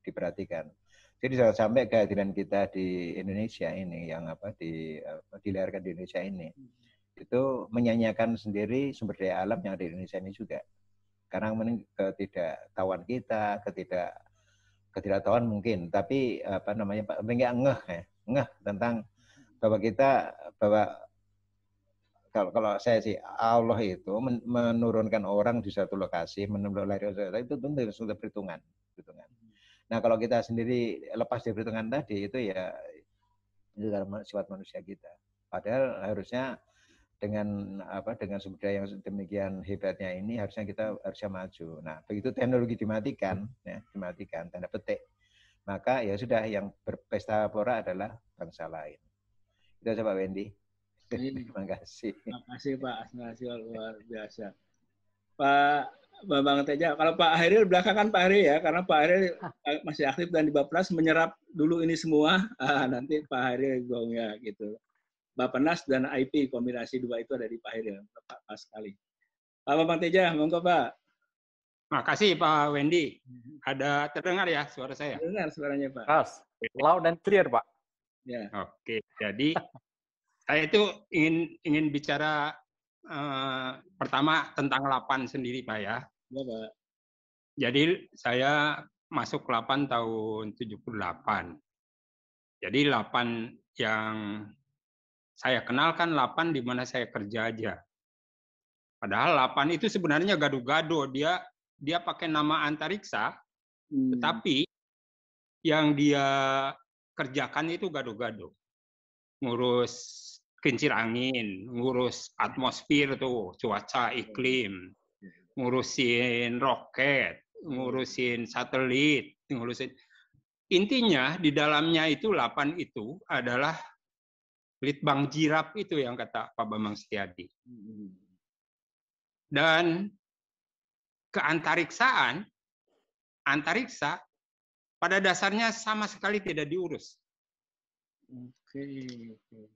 diperhatikan. Jadi jangan sampai kehadiran kita di Indonesia ini yang dilahirkan di Indonesia ini itu menyanyiakan sendiri sumber daya alam yang ada di Indonesia ini juga. Karena ketidaktahuan kita, ketidaktahuan mungkin, tapi apa namanya Pak, enggak ngeh tentang bahwa kalau saya sih Allah itu menurunkan orang di satu lokasi, menurunkan itu tentu sudah perhitungan. Nah kalau kita sendiri lepas dari perhitungan tadi itu ya itu karena sifat manusia kita. Padahal harusnya dengan sumber daya yang demikian hebatnya ini harusnya kita maju. Nah, begitu teknologi dimatikan tanda petik, maka ya sudah yang berpesta pora adalah bangsa lain. Itu aja Pak Wendy. Terima kasih. Terima kasih Pak, terima kasih luar biasa. Pak Bambang Teja, kalau Pak Hairil belakangan Pak Hairil ya, karena Pak Hairil masih aktif dan di Bappenas menyerap dulu ini semua, nanti Pak Hairil gongnya gitu. Bappenas dan IP kombinasi dua itu ada di Pak Hairil, pas sekali. Pak Bambang Teja, monggo Pak. Makasih Pak Wendy. Ada terdengar ya suara saya? Dengar suaranya Pak. Loud and clear Pak. Ya. Oke, jadi saya itu ingin bicara pertama tentang LAPAN sendiri Pak ya. Ya Pak. Jadi saya masuk LAPAN tahun 78. Jadi LAPAN yang saya kenalkan LAPAN di mana saya kerja aja. Padahal LAPAN itu sebenarnya gado-gado, dia pakai nama antariksa, tetapi yang dia kerjakan itu gado-gado. Ngurus kincir angin, ngurus atmosfer tuh, cuaca, iklim, ngurusin roket, ngurusin satelit, ngurusin. Intinya di dalamnya itu LAPAN itu adalah Litbang Jirap itu yang kata Pak Bambang Setiadi. Dan keantariksaan, antariksa pada dasarnya sama sekali tidak diurus.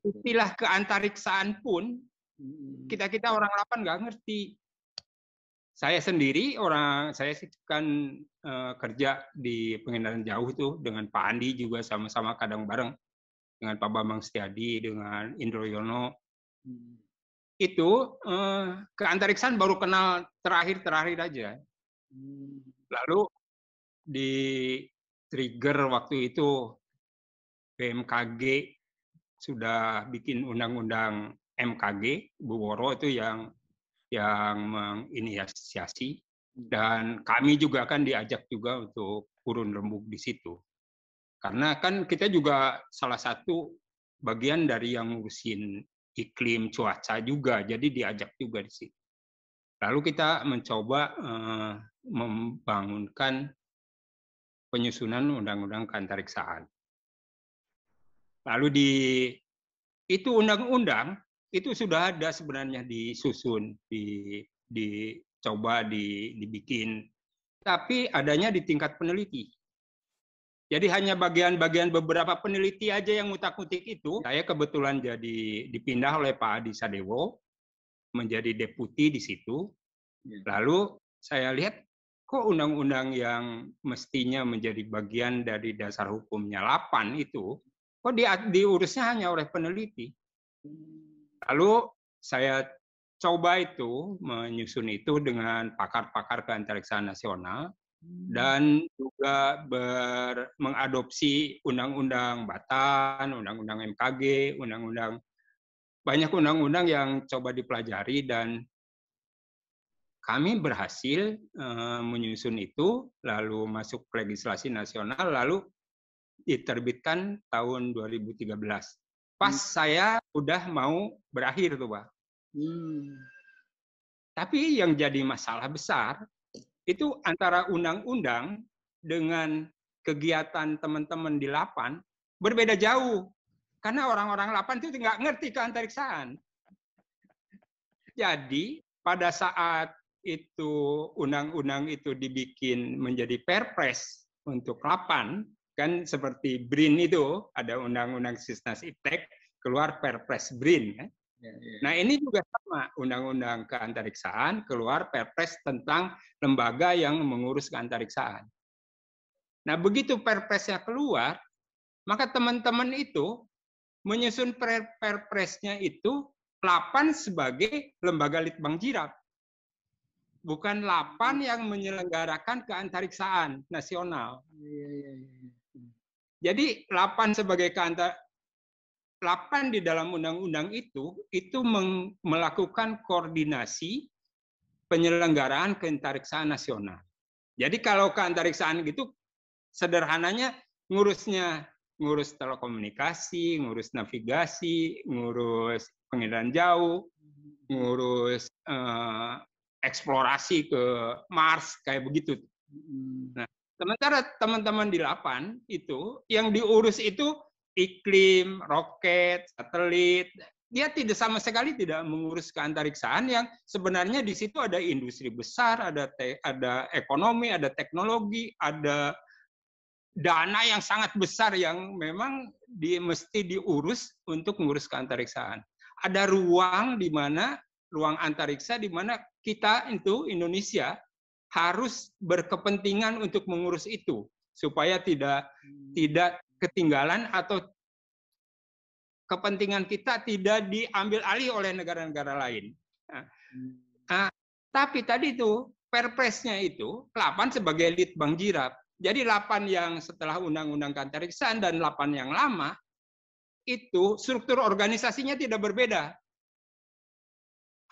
Istilah keantariksaan pun kita orang LAPAN nggak ngerti. Saya sendiri saya kan kerja di pengendaraan jauh tuh dengan Pak Andi juga sama-sama kadang bareng dengan Pak Bambang Setiadi, dengan Indro Yono. Itu keantariksaan baru kenal terakhir aja. Lalu di trigger waktu itu BMKG sudah bikin undang-undang MKG, Bu Woro itu yang menginisiasi, dan kami juga kan diajak juga untuk urun rembuk di situ. Karena kan kita juga salah satu bagian dari yang ngurusin iklim, cuaca juga, jadi diajak juga di situ. Lalu kita mencoba membangunkan penyusunan undang-undang keantariksaan. Lalu itu undang-undang itu sudah ada sebenarnya disusun, dicoba dibikin, tapi adanya di tingkat peneliti. Jadi hanya bagian-bagian beberapa peneliti aja yang ngutak-ngutik itu. Saya kebetulan jadi dipindah oleh Pak Adi Sadewo menjadi deputi di situ. Lalu saya lihat kok undang-undang yang mestinya menjadi bagian dari dasar hukumnya LAPAN itu, kok diurusnya hanya oleh peneliti. Lalu saya coba itu menyusun itu dengan pakar-pakar keantariksaan nasional. Dan juga mengadopsi undang-undang Batan, undang-undang MKG, banyak undang-undang yang coba dipelajari, dan kami berhasil menyusun itu, lalu masuk legislasi nasional, lalu diterbitkan tahun 2013. Pas saya udah mau berakhir tuh Pak. Tapi yang jadi masalah besar, itu antara undang-undang dengan kegiatan teman-teman di LAPAN berbeda jauh. Karena orang-orang LAPAN itu nggak ngerti keantariksaan. Jadi pada saat itu undang-undang itu dibikin menjadi perpres untuk LAPAN, kan seperti BRIN itu, ada undang-undang Sisnas Iptek, keluar perpres BRIN. Kan? Nah ini juga sama, undang-undang keantariksaan keluar perpres tentang lembaga yang mengurus keantariksaan. Nah begitu perpresnya keluar, maka teman-teman itu menyusun perpresnya itu LAPAN sebagai lembaga litbang jirap, bukan LAPAN yang menyelenggarakan keantariksaan nasional. Jadi LAPAN sebagai LAPAN di dalam undang-undang itu melakukan koordinasi penyelenggaraan keantariksaan nasional. Jadi kalau keantariksaan gitu sederhananya ngurus telekomunikasi, ngurus navigasi, ngurus penginderaan jauh, ngurus eksplorasi ke Mars kayak begitu. Nah, sementara teman-teman di LAPAN itu yang diurus itu iklim, roket, satelit. Dia sama sekali tidak mengurus keantariksaan yang sebenarnya di situ ada industri besar, ada ekonomi, ada teknologi, ada dana yang sangat besar yang memang mesti diurus untuk mengurus keantariksaan. Ada ruang antariksa di mana kita itu Indonesia harus berkepentingan untuk mengurus itu supaya tidak ketinggalan atau kepentingan kita tidak diambil alih oleh negara-negara lain. Tapi tadi itu Perpresnya itu LAPAN sebagai litbang jirap. Jadi LAPAN yang setelah Undang-Undang Keantariksaan dan LAPAN yang lama itu struktur organisasinya tidak berbeda.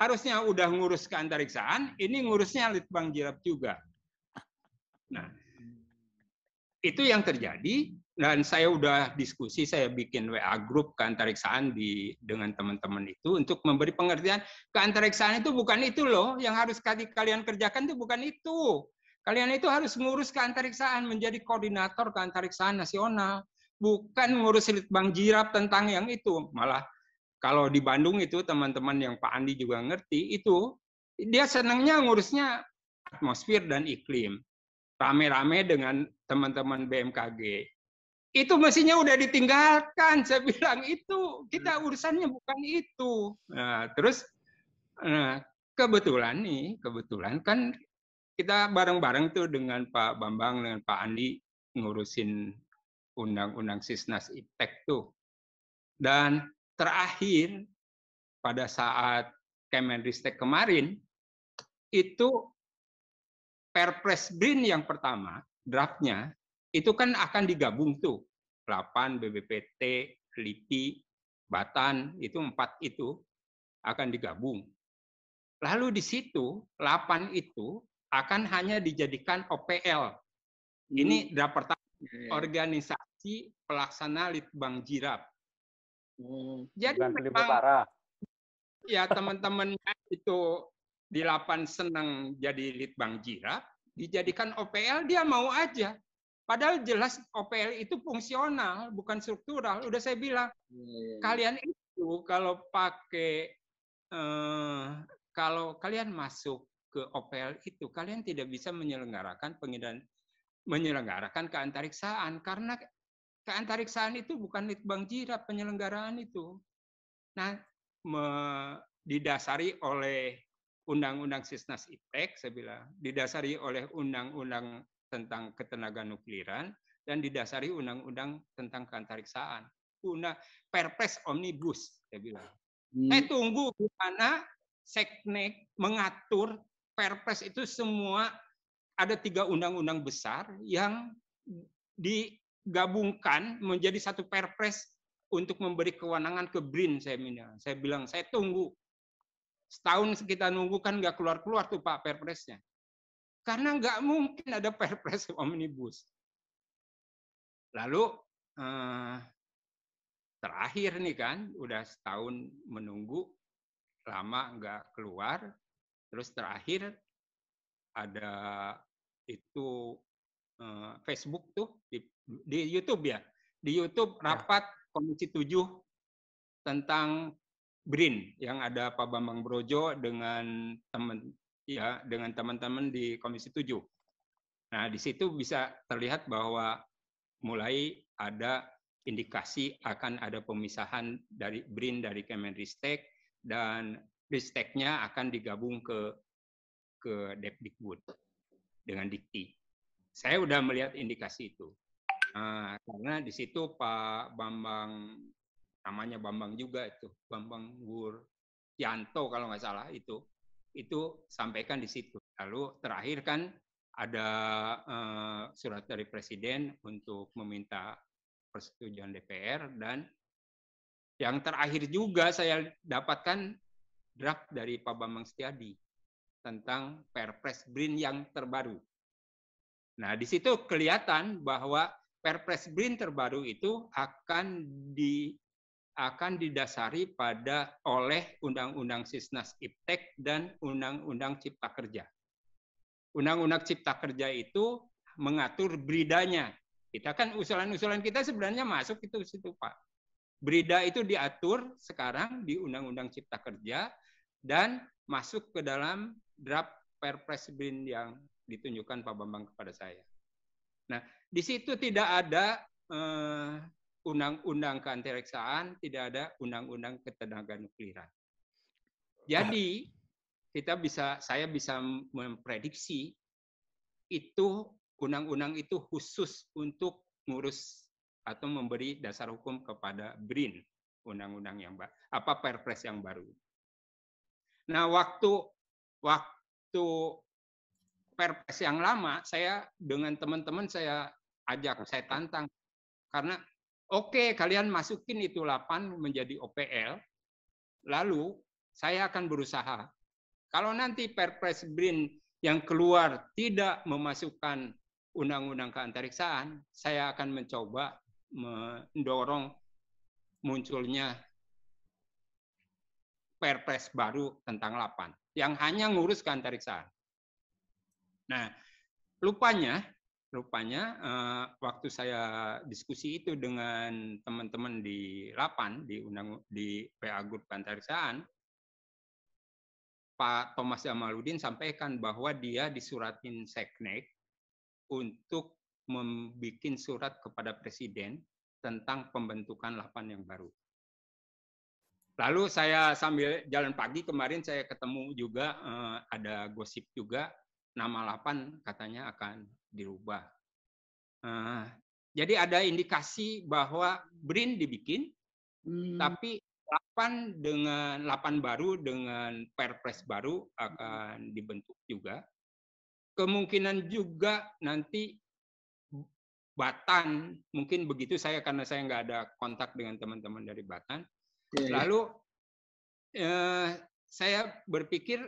Harusnya udah ngurus keantariksaan, ini ngurusnya litbang jirap juga. Nah, itu yang terjadi. Dan saya udah diskusi, saya bikin WA grup keantariksaan dengan teman-teman itu untuk memberi pengertian keantariksaan itu bukan itu loh, yang harus kalian kerjakan itu bukan itu. Kalian itu harus ngurus keantariksaan, menjadi koordinator keantariksaan nasional, bukan ngurus litbang jirap tentang yang itu. Malah kalau di Bandung itu teman-teman yang Pak Andi juga ngerti itu, dia senangnya ngurusnya atmosfer dan iklim, rame-rame dengan teman-teman BMKG. Itu mestinya udah ditinggalkan. Saya bilang itu kita urusannya bukan itu. Nah, terus kebetulan kan kita bareng-bareng tuh dengan Pak Bambang dengan Pak Andi ngurusin undang-undang Sisnas Iptek tuh. Dan terakhir pada saat Kemenristek kemarin itu Perpres BRIN yang pertama draftnya itu kan akan digabung tuh, LAPAN, BPPT, LIPI, Batan, itu 4 itu akan digabung. Lalu di situ, LAPAN itu akan hanya dijadikan OPL. Ini draft pertama, organisasi pelaksana litbang jirap. Jadi memang, ya teman-temannya itu di LAPAN senang jadi litbang jirap, dijadikan OPL, dia mau aja. Padahal jelas OPL itu fungsional, bukan struktural. Udah saya bilang, kalian itu kalau kalian masuk ke OPL itu, kalian tidak bisa menyelenggarakan keantariksaan karena keantariksaan itu bukan litbang jirap penyelenggaraan itu. Nah, didasari oleh Undang-Undang Sisnas Iptek, saya bilang, didasari oleh Undang-Undang tentang ketenaga nukliran dan didasari undang-undang tentang keantariksaan. Perpres omnibus, saya bilang. Saya tunggu gimana Seknek mengatur Perpres itu semua ada 3 undang-undang besar yang digabungkan menjadi satu Perpres untuk memberi kewenangan ke BRIN. Saya bilang, saya tunggu. Setahun kita nunggu kan nggak keluar-keluar tuh Pak Perpresnya. Karena nggak mungkin ada Perpres omnibus. Lalu terakhir nih kan, udah setahun menunggu, lama nggak keluar. Terus terakhir ada itu Facebook tuh di YouTube ya, di YouTube rapat Komisi 7 tentang BRIN yang ada Pak Bambang Brojo dengan teman-teman di Komisi 7. Nah, di situ bisa terlihat bahwa mulai ada indikasi akan ada pemisahan dari BRIN dari Kemenristek dan Risteknya akan digabung ke Depdikbud dengan Dikti. Saya udah melihat indikasi itu. Karena di situ Pak Bambang, namanya Bambang juga itu, Bambang Gur Yanto kalau nggak salah itu sampaikan di situ. Lalu terakhir kan ada surat dari Presiden untuk meminta persetujuan DPR, dan yang terakhir juga saya dapatkan draft dari Pak Bambang Setiadi tentang Perpres BRIN yang terbaru. Nah, di situ kelihatan bahwa Perpres BRIN terbaru itu akan didasari oleh Undang-Undang Sisnas Iptek dan Undang-Undang Cipta Kerja. Undang-Undang Cipta Kerja itu mengatur BRIDA-nya. Kita kan usulan-usulan kita sebenarnya masuk itu situ, Pak. BRIDA itu diatur sekarang di Undang-Undang Cipta Kerja dan masuk ke dalam draft Perpres BRIN yang ditunjukkan Pak Bambang kepada saya. Nah, di situ tidak ada undang-undang keantariksaan, tidak ada undang-undang ketenaganuklairan. Jadi saya bisa memprediksi itu undang-undang itu khusus untuk ngurus atau memberi dasar hukum kepada BRIN, undang-undang yang Perpres yang baru. Nah, waktu Perpres yang lama, saya dengan teman-teman saya tantang, karena oke, kalian masukin itu 8 menjadi OPL, lalu saya akan berusaha. Kalau nanti Perpres BRIN yang keluar tidak memasukkan undang-undang keantariksaan, saya akan mencoba mendorong munculnya Perpres baru tentang 8 yang hanya ngurus keantariksaan. Nah, rupanya waktu saya diskusi itu dengan teman-teman di 8 di PA Group Keantariksaan, Pak Thomas Jamaludin sampaikan bahwa dia disuratin Seknek untuk membuat surat kepada Presiden tentang pembentukan 8 yang baru. Lalu saya sambil jalan pagi kemarin saya ketemu juga ada gosip juga nama 8 katanya akan dirubah. Jadi ada indikasi bahwa BRIN dibikin, tapi 8 baru dengan Perpres baru akan dibentuk juga. Kemungkinan juga nanti Batan, mungkin begitu karena saya nggak ada kontak dengan teman-teman dari Batan. Lalu saya berpikir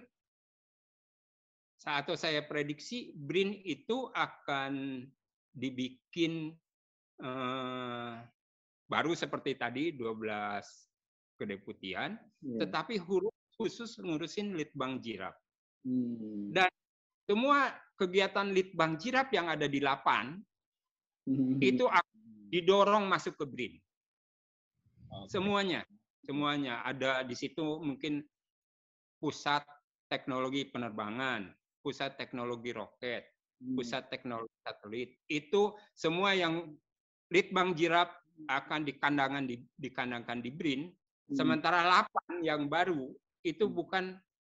atau saya prediksi BRIN itu akan dibikin baru seperti tadi 12 kedeputian, tetapi khusus ngurusin Litbang Jirap. Dan semua kegiatan Litbang Jirap yang ada di 8 itu akan didorong masuk ke BRIN. Semuanya ada di situ, mungkin pusat teknologi penerbangan, pusat teknologi roket, pusat teknologi satelit, itu semua yang Litbang Jirap akan dikandangkan di BRIN. Sementara 8 yang baru itu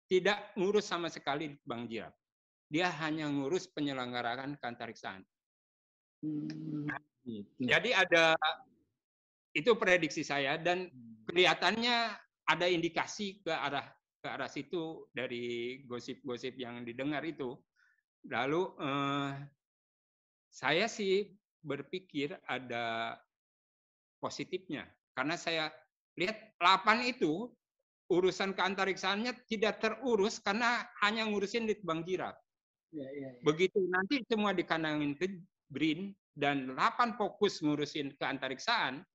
tidak ngurus sama sekali Litbang Jirap. Dia hanya ngurus penyelenggaraan keantariksaan. Jadi itu prediksi saya, dan kelihatannya ada indikasi ke arah situ dari gosip-gosip yang didengar itu. Lalu saya sih berpikir ada positifnya, karena saya lihat 8 itu urusan keantariksaannya tidak terurus karena hanya ngurusin Litbang Jirap. Begitu nanti semua dikandangin ke BRIN dan 8 fokus ngurusin keantariksaan,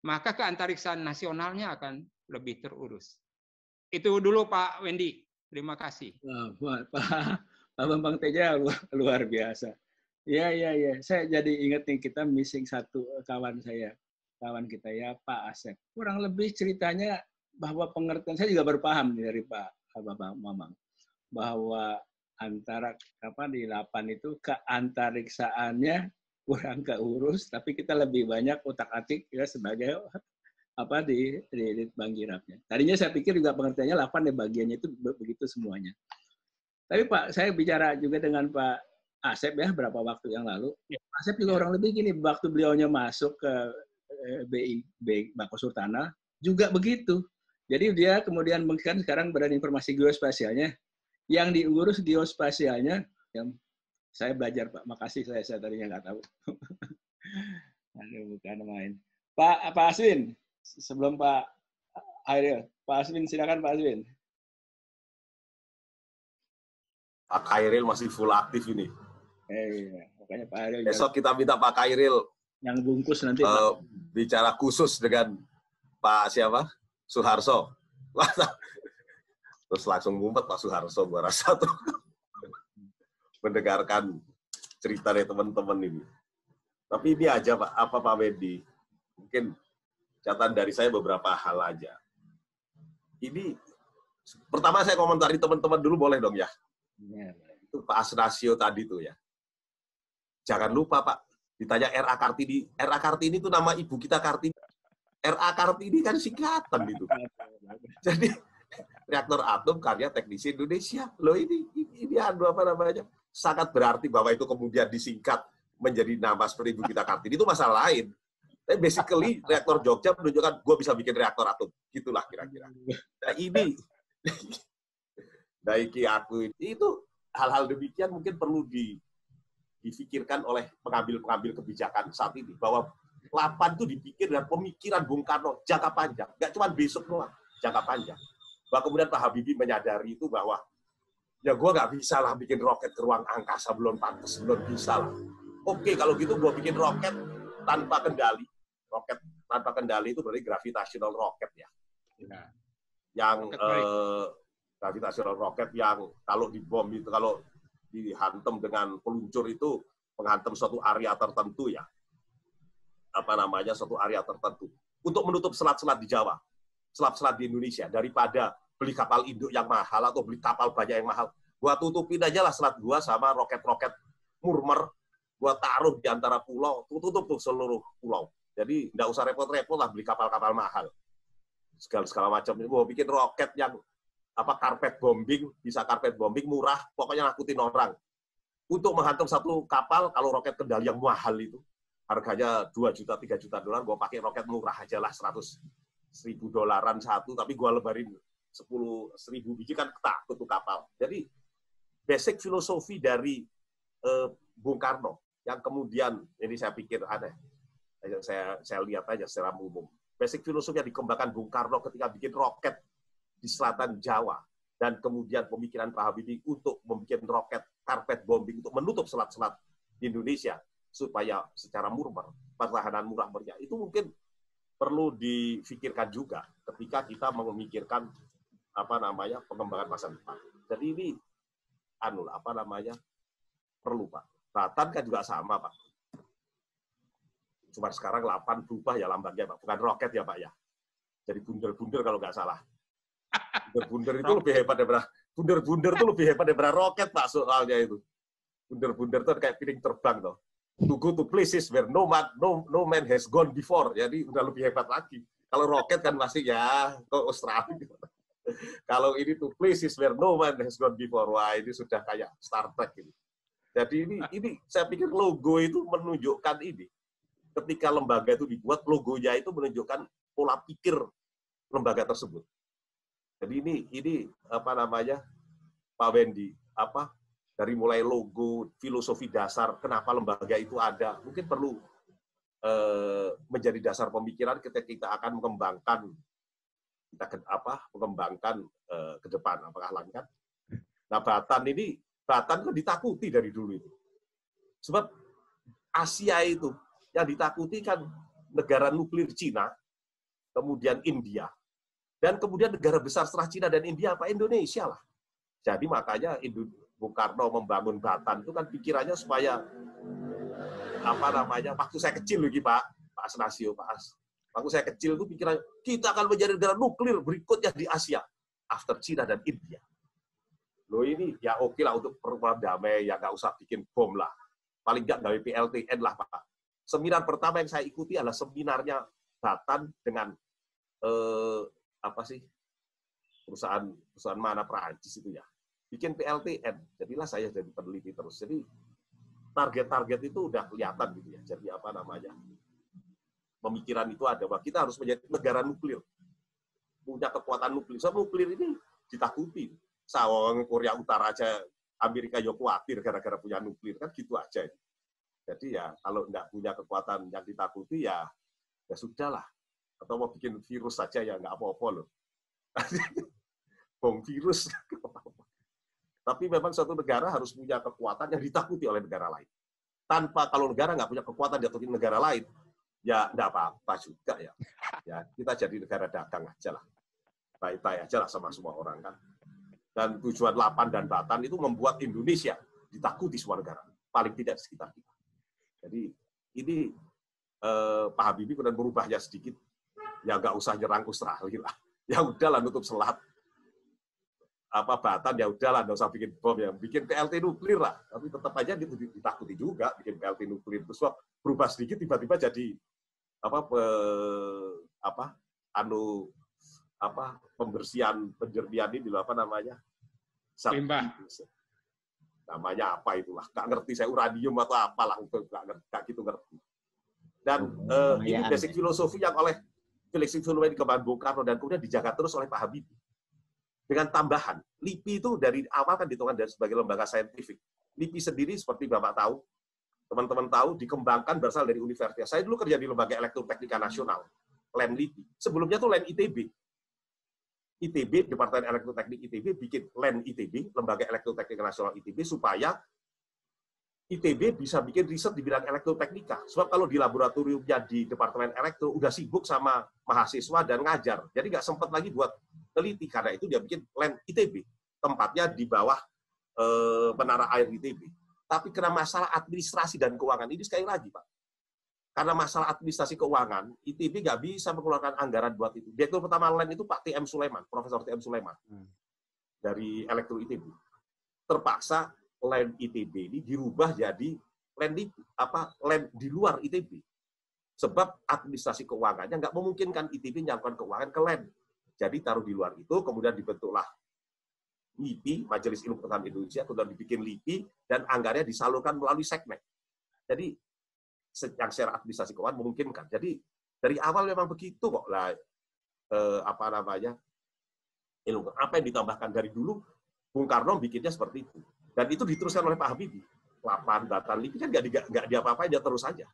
maka keantariksaan nasionalnya akan lebih terurus. Itu dulu Pak Wendy. Terima kasih. Pak Bambang Teja luar biasa. Ya. Saya jadi ingat nih, kita missing satu kawan kita ya, Pak Asep. Kurang lebih ceritanya bahwa pengertian, saya juga berpaham dari Pak Bambang bahwa antara di 8 itu keantariksaannya kurang keurus, tapi kita lebih banyak utak-atik ya sebagai di Litbang Jirapnya. Tadinya saya pikir juga pengertiannya 8 bagiannya itu begitu semuanya. Tapi Pak, saya bicara juga dengan Pak Asep ya beberapa waktu yang lalu. Pak Asep juga orang lebih gini, waktu beliaunya masuk ke BI Bako Surtana juga begitu. Jadi dia kemudian kan sekarang Badan Informasi Geospasialnya, yang diurus geospasialnya, yang saya belajar Pak, makasih saya tadinya nggak tahu. Bukan main. Pak Aswin, sebelum Pak Hairil, Pak Aswin silakan Pak Aswin. Pak Hairil masih full aktif ini. Iya, makanya Pak Hairil. Besok kita minta Pak Hairil yang bungkus nanti bicara khusus dengan Pak siapa? Suharso. Terus langsung ngumpet Pak Suharso, gua rasa tuh mendengarkan cerita dari teman-teman ini. Tapi ini aja Pak, Pak Wendy, mungkin catatan dari saya beberapa hal aja. Ini pertama saya komentari teman-teman dulu boleh dong ya? Itu Pak Asnasio tadi tuh ya. Jangan lupa Pak, ditanya R.A. Kartini. R.A. Kartini itu nama ibu kita Kartini. R.A. Kartini kan singkatan itu. Jadi reaktor atom karya teknisi Indonesia. Loh ini apa namanya? Sangat berarti bahwa itu kemudian disingkat menjadi nama seperti ibu kita Kartini itu masalah lain. Tapi basically reaktor Jogja menunjukkan gue bisa bikin reaktor atom. Gitulah kira-kira. Nah ini Daiki aku itu hal-hal demikian mungkin perlu difikirkan oleh pengambil-pengambil kebijakan saat ini bahwa 8 itu dipikir dengan pemikiran Bung Karno jangka panjang, nggak cuma besok doang, jangka panjang. Bahwa kemudian Pak Habibie menyadari itu bahwa ya gue nggak bisa lah bikin roket ke ruang angkasa, belum pantas, belum bisa lah. Oke, kalau gitu gue bikin roket tanpa kendali. Roket tanpa kendali itu berarti gravitational rocket ya. Yang gravitational rocket yang kalau dibom itu, kalau dihantam dengan peluncur itu menghantam suatu area tertentu ya. Suatu area tertentu. Untuk menutup selat-selat di Jawa, selat-selat di Indonesia, daripada beli kapal induk yang mahal atau beli kapal banyak yang mahal, gua tutupin aja lah selat gua sama roket-roket murmer, gua taruh di antara pulau, tutup tuh seluruh pulau. Jadi nggak usah repot-repot lah beli kapal-kapal mahal. Segala macam. Gua bikin roket yang karpet bombing, bisa karpet bombing murah, pokoknya nakutin orang. Untuk menghantam satu kapal, kalau roket kendali yang mahal itu, harganya 2 juta, 3 juta dolar, gue pakai roket murah aja lah, 100.000 dolaran satu, tapi gue lebarin 10.000 biji kan takut tuh kapal. Jadi, basic filosofi dari Bung Karno, yang kemudian, ini saya pikir aneh, saya lihat aja secara umum. Basic filosofi yang dikembangkan Bung Karno ketika bikin roket di selatan Jawa, dan kemudian pemikiran Pak Habibie untuk membuat roket karpet bombing untuk menutup selat-selat di Indonesia, supaya secara murmer, pertahanan murah meriah, itu mungkin perlu difikirkan juga ketika kita memikirkan pengembangan masa depan. Jadi ini perlu Pak. Batan kan juga sama Pak. Cuma sekarang 8 berubah ya lambangnya Pak, bukan roket ya Pak ya. Jadi bunder-bunder kalau nggak salah. Bunder-bunder itu lebih hebat daripada roket Pak, soalnya itu. Bunder-bunder itu kayak piring terbang toh. To go to places where no man has gone before. Jadi udah lebih hebat lagi. Kalau roket kan masih ya ke Australia. Kalau ini to places where no man has gone before, wah ini sudah kayak Star Trek ini. Jadi ini saya pikir logo itu menunjukkan ini. Ketika lembaga itu dibuat, logonya itu menunjukkan pola pikir lembaga tersebut. Jadi ini Pak Wendy, dari mulai logo, filosofi dasar, kenapa lembaga itu ada, mungkin perlu menjadi dasar pemikiran ketika kita akan mengembangkan ke depan, apakah langkah. Nah, Batan kan ditakuti dari dulu itu. Sebab Asia itu yang ditakuti kan negara nuklir Cina, kemudian India, dan kemudian negara besar setelah Cina dan India Indonesia lah. Jadi makanya Bung Karno membangun Batan itu kan pikirannya supaya waktu saya kecil lagi Pak Asnasio, waktu saya kecil itu pikirannya kita akan menjadi negara nuklir berikutnya di Asia after Cina dan India. Loh ini ya oke lah untuk perang damai, ya nggak usah bikin bom lah, paling nggak gawe PLTN lah Pak. Seminar pertama yang saya ikuti adalah seminarnya Batan dengan perusahaan mana Perancis itu ya, bikin PLTN. Jadilah saya jadi peneliti terus. Jadi target-target itu udah kelihatan gitu ya. Jadi pemikiran itu ada bahwa kita harus menjadi negara nuklir. punya kekuatan nuklir. So, nuklir ini ditakuti. Sawang Korea Utara aja Amerika yo khawatir gara-gara punya nuklir, kan gitu aja. Jadi ya kalau nggak punya kekuatan yang ditakuti ya sudahlah. Atau mau bikin virus saja ya nggak apa-apa loh. Bom virus. Tapi memang suatu negara harus punya kekuatan yang ditakuti oleh negara lain. Tanpa kalau negara nggak punya kekuatan ditakuti negara lain, ya nggak apa-apa juga ya. Ya kita jadi negara dagang aja lah. Baik-baik aja lah sama semua orang kan. Dan tujuan Lapan dan Batan itu membuat Indonesia ditakuti semua negara, paling tidak di sekitar kita. Jadi ini Pak Habibie kemudian berubahnya sedikit, ya nggak usah nyerang Australia lah, ya udahlah nutup selat. Batan ya udahlah, nggak usah bikin bom ya, bikin PLT nuklir lah. Tapi tetap aja ditakuti juga bikin PLT nuklir. Terus berubah sedikit tiba-tiba jadi pembersihan penjernihan ini apa namanya? Limbah. Namanya apa itulah? Nggak ngerti saya, uranium atau apalah, nggak gitu ngerti. Dan ini basic filosofi yang oleh Felix Zulwein dikembangkan Bung Karno dan kemudian dijaga terus oleh Pak Habibie. Dengan tambahan, LIPI itu dari awal kan dihitungkan dari sebagai lembaga saintifik. LIPI sendiri seperti Bapak tahu, teman-teman tahu, dikembangkan berasal dari universitas. Saya dulu kerja di Lembaga Elektroteknika Nasional, LEN LIPI. Sebelumnya tuh LEN ITB. ITB, Departemen Elektroteknik ITB, bikin LEN ITB, Lembaga Elektroteknika Nasional ITB, supaya ITB bisa bikin riset di bidang elektroteknika. Sebab kalau di laboratoriumnya di Departemen Elektro, udah sibuk sama mahasiswa dan ngajar. Jadi nggak sempat lagi buat teliti, karena itu dia bikin LEN ITB. Tempatnya di bawah menara air ITB. Tapi karena masalah administrasi dan keuangan, ini sekali lagi, Pak. Karena masalah administrasi keuangan, ITB nggak bisa mengeluarkan anggaran buat itu. Direktur pertama LEN itu Pak TM Sulaiman, Profesor TM Sulaiman, dari Elektro ITB. Terpaksa LEN ITB ini dirubah jadi LEN di luar ITB. Sebab administrasi keuangannya nggak memungkinkan ITB nyalurkan keuangan ke LEN. Jadi taruh di luar itu, kemudian dibentuklah LIPI, Majelis Ilmu Pengetahuan Indonesia, kemudian dibikin LIPI, dan anggarannya disalurkan melalui Seknek. Jadi yang secara administrasi keuangan memungkinkan. Jadi dari awal memang begitu kok lah. Ilmu apa yang ditambahkan dari dulu, Bung Karno bikinnya seperti itu. Dan itu diteruskan oleh Pak Habibie. Lapan, Batan, LIPI kan nggak diapa-apain, dia terus saja.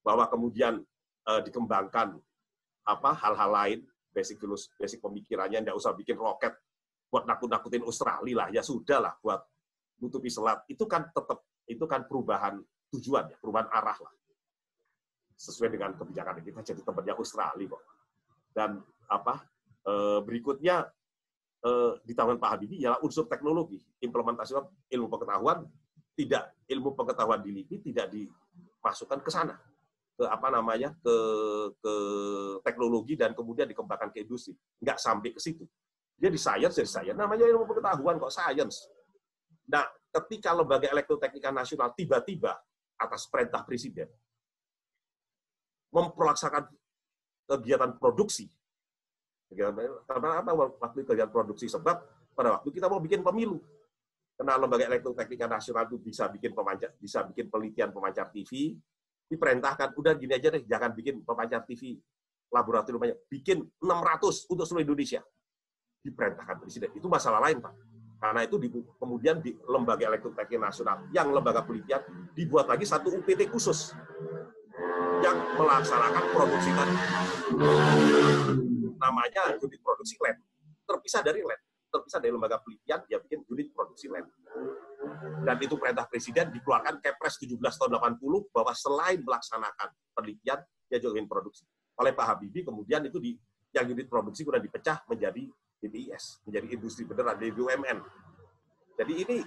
Bahwa kemudian dikembangkan hal-hal lain, basic pemikirannya, nggak usah bikin roket buat nakut-nakutin Australia lah, ya sudah lah buat nutupi selat. Itu kan tetap, itu kan perubahan tujuan, ya, perubahan arah lah. Sesuai dengan kebijakan kita jadi temannya Australia kok. Dan berikutnya di tangan Pak Habibie ialah unsur teknologi, implementasi ilmu pengetahuan, ilmu pengetahuan di LIPI tidak dimasukkan ke sana. Ke ke teknologi dan kemudian dikembangkan ke industri, nggak sampai ke situ. Dia di sains, namanya ilmu pengetahuan kok sains. Nah, ketika Lembaga Elektroteknika Nasional tiba-tiba atas perintah Presiden memperlaksanakan kegiatan produksi, karena apa waktu kegiatan produksi? Sebab pada waktu kita mau bikin pemilu, karena Lembaga Elektroteknika Nasional itu bisa bikin penelitian pemancar TV. Diperintahkan, udah gini aja deh, jangan bikin pemancar TV laboratoriumnya, bikin 600 untuk seluruh Indonesia. Diperintahkan Presiden. Itu masalah lain, Pak. Karena itu kemudian di Lembaga Elektroteknika Nasional, yang lembaga penelitian, dibuat lagi satu UPT khusus yang melaksanakan produksi tadi. Namanya unit produksi LEN. Terpisah dari LEN. Terpisah dari lembaga penelitian, dia bikin unit produksi LEN. Dan itu perintah Presiden dikeluarkan Kepres 17 tahun 80 bahwa selain melaksanakan penelitian, dia juga ingin produksi. Oleh Pak Habibie kemudian itu yang unit produksi sudah dipecah menjadi DBIS, menjadi industri beneran, BUMN. Jadi ini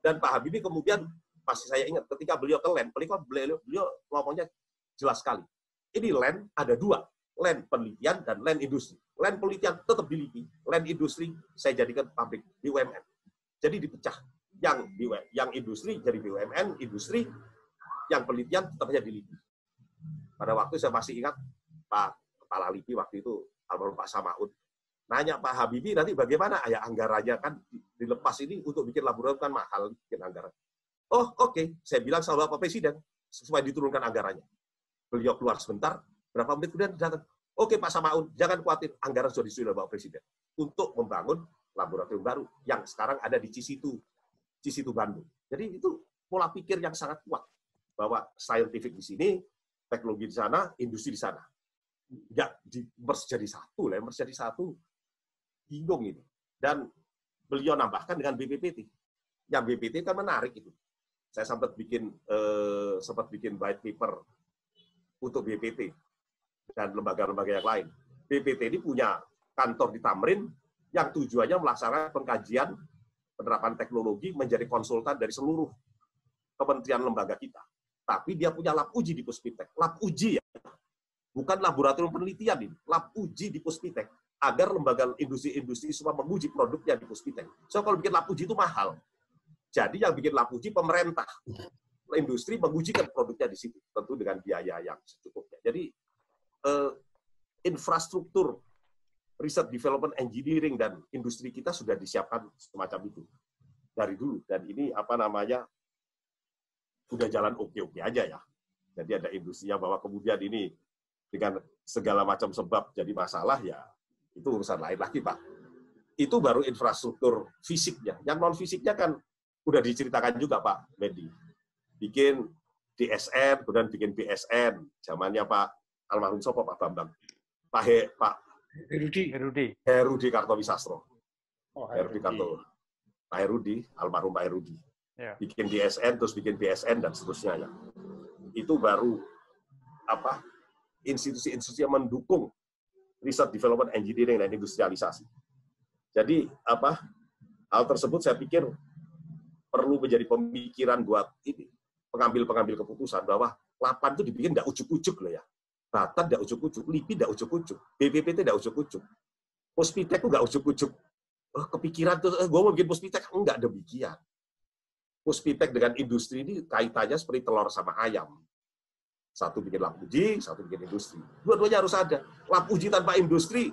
dan Pak Habibie kemudian pasti saya ingat ketika beliau ke LEN, beliau ngomongnya jelas sekali. Ini LEN ada dua, LEN penelitian dan LEN industri. LEN penelitian tetap di LIPI, LEN industri saya jadikan pabrik BUMN. Jadi dipecah. Yang industri jadi BUMN, industri, yang penelitian tetap aja di LIPI. Pada waktu saya masih ingat Pak Kepala LIPI waktu itu, almarhum Pak Samaud, nanya Pak Habibie nanti bagaimana? Ya anggarannya kan dilepas ini untuk bikin laboratorium kan mahal, bikin anggaran. Oh oke. Saya bilang sama Pak Presiden supaya diturunkan anggarannya. Beliau keluar sebentar, berapa menit kemudian datang. Oke Pak Samaun, jangan khawatir, anggaran sudah disusun oleh Bapak Presiden untuk membangun laboratorium baru yang sekarang ada di Cisitu Bandung. Jadi itu pola pikir yang sangat kuat bahwa scientific di sini, teknologi di sana, industri di sana. Nggak di-merge jadi satu lah, merge jadi satu, bingung ini. Dan beliau nambahkan dengan BPPT. Yang BPPT kan menarik itu. Saya sempat bikin white paper untuk BPT dan lembaga-lembaga yang lain. BPT ini punya kantor di Tamrin yang tujuannya melaksanakan pengkajian penerapan teknologi menjadi konsultan dari seluruh kementerian lembaga kita. Tapi dia punya lab uji di Puspitek. Lab uji ya, bukan laboratorium penelitian ini. Lab uji di Puspitek agar lembaga industri-industri semua menguji produknya di Puspitek. So kalau bikin lab uji itu mahal. Jadi yang bikin lab uji pemerintah. Industri mengujikan produknya di situ, tentu dengan biaya yang secukupnya. Jadi infrastruktur riset development engineering dan industri kita sudah disiapkan semacam itu dari dulu, dan ini sudah jalan oke-oke aja ya. Jadi ada industrinya, bahwa kemudian ini dengan segala macam sebab jadi masalah, ya itu urusan lain lagi Pak. Itu baru infrastruktur fisiknya. Yang non fisiknya kan udah diceritakan juga Pak Wendy. Bikin DSN, kemudian bikin BSN, zamannya Pak almarhum sopo Pak Bambang, Pak Herudi Kartowisastro. Pak Herudi, almarhum Pak Herudi. Ya. Bikin DSN, terus bikin BSN dan seterusnya ya. Itu baru institusi-institusi yang mendukung riset development engineering dan industrialisasi. Jadi hal tersebut saya pikir perlu menjadi pemikiran buat ini pengambil keputusan, bahwa lapan itu dibikin nggak ujuk-ujuk loh ya. Batan nggak ujuk-ujuk, LIPI nggak ujuk-ujuk, BPPT nggak ujuk-ujuk, Puspitek itu nggak ujuk-ujuk. Kepikiran tuh, gue mau bikin Puspitek, enggak demikian. Puspitek dengan industri ini kaitannya seperti telur sama ayam. Satu bikin lab uji, satu bikin industri. Dua-duanya harus ada. Lab uji tanpa industri,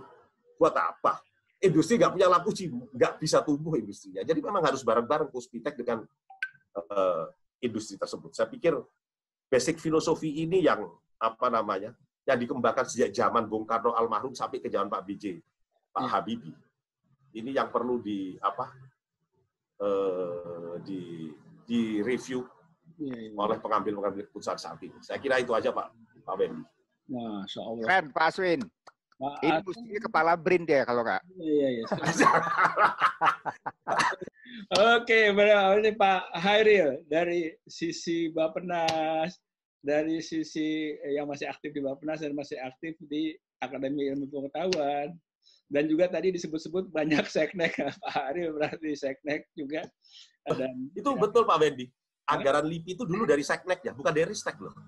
buat apa? Industri nggak punya lab uji, nggak bisa tumbuh industrinya. Jadi memang harus bareng-bareng Puspitek dengan industri tersebut. Saya pikir basic filosofi ini yang yang dikembangkan sejak zaman Bung Karno almarhum sampai ke zaman Pak BJ, Pak Habibie. Ini yang perlu di review oleh pengambil keputusan saat ini. Saya kira itu aja Pak Wendy. Masya Allah. Keren Pak Aswin. Ini mestinya kepala BRIN dia kalau nggak. Iya. Oke, berarti Pak Hairil dari sisi Bappenas, dari sisi yang masih aktif di Bappenas dan masih aktif di Akademi Ilmu Pengetahuan, dan juga tadi disebut-sebut banyak seknek, Pak Hairil berarti seknek juga. Dan itu betul Pak Wendy. Anggaran LIPI itu dulu dari seknek ya, bukan dari ristek loh.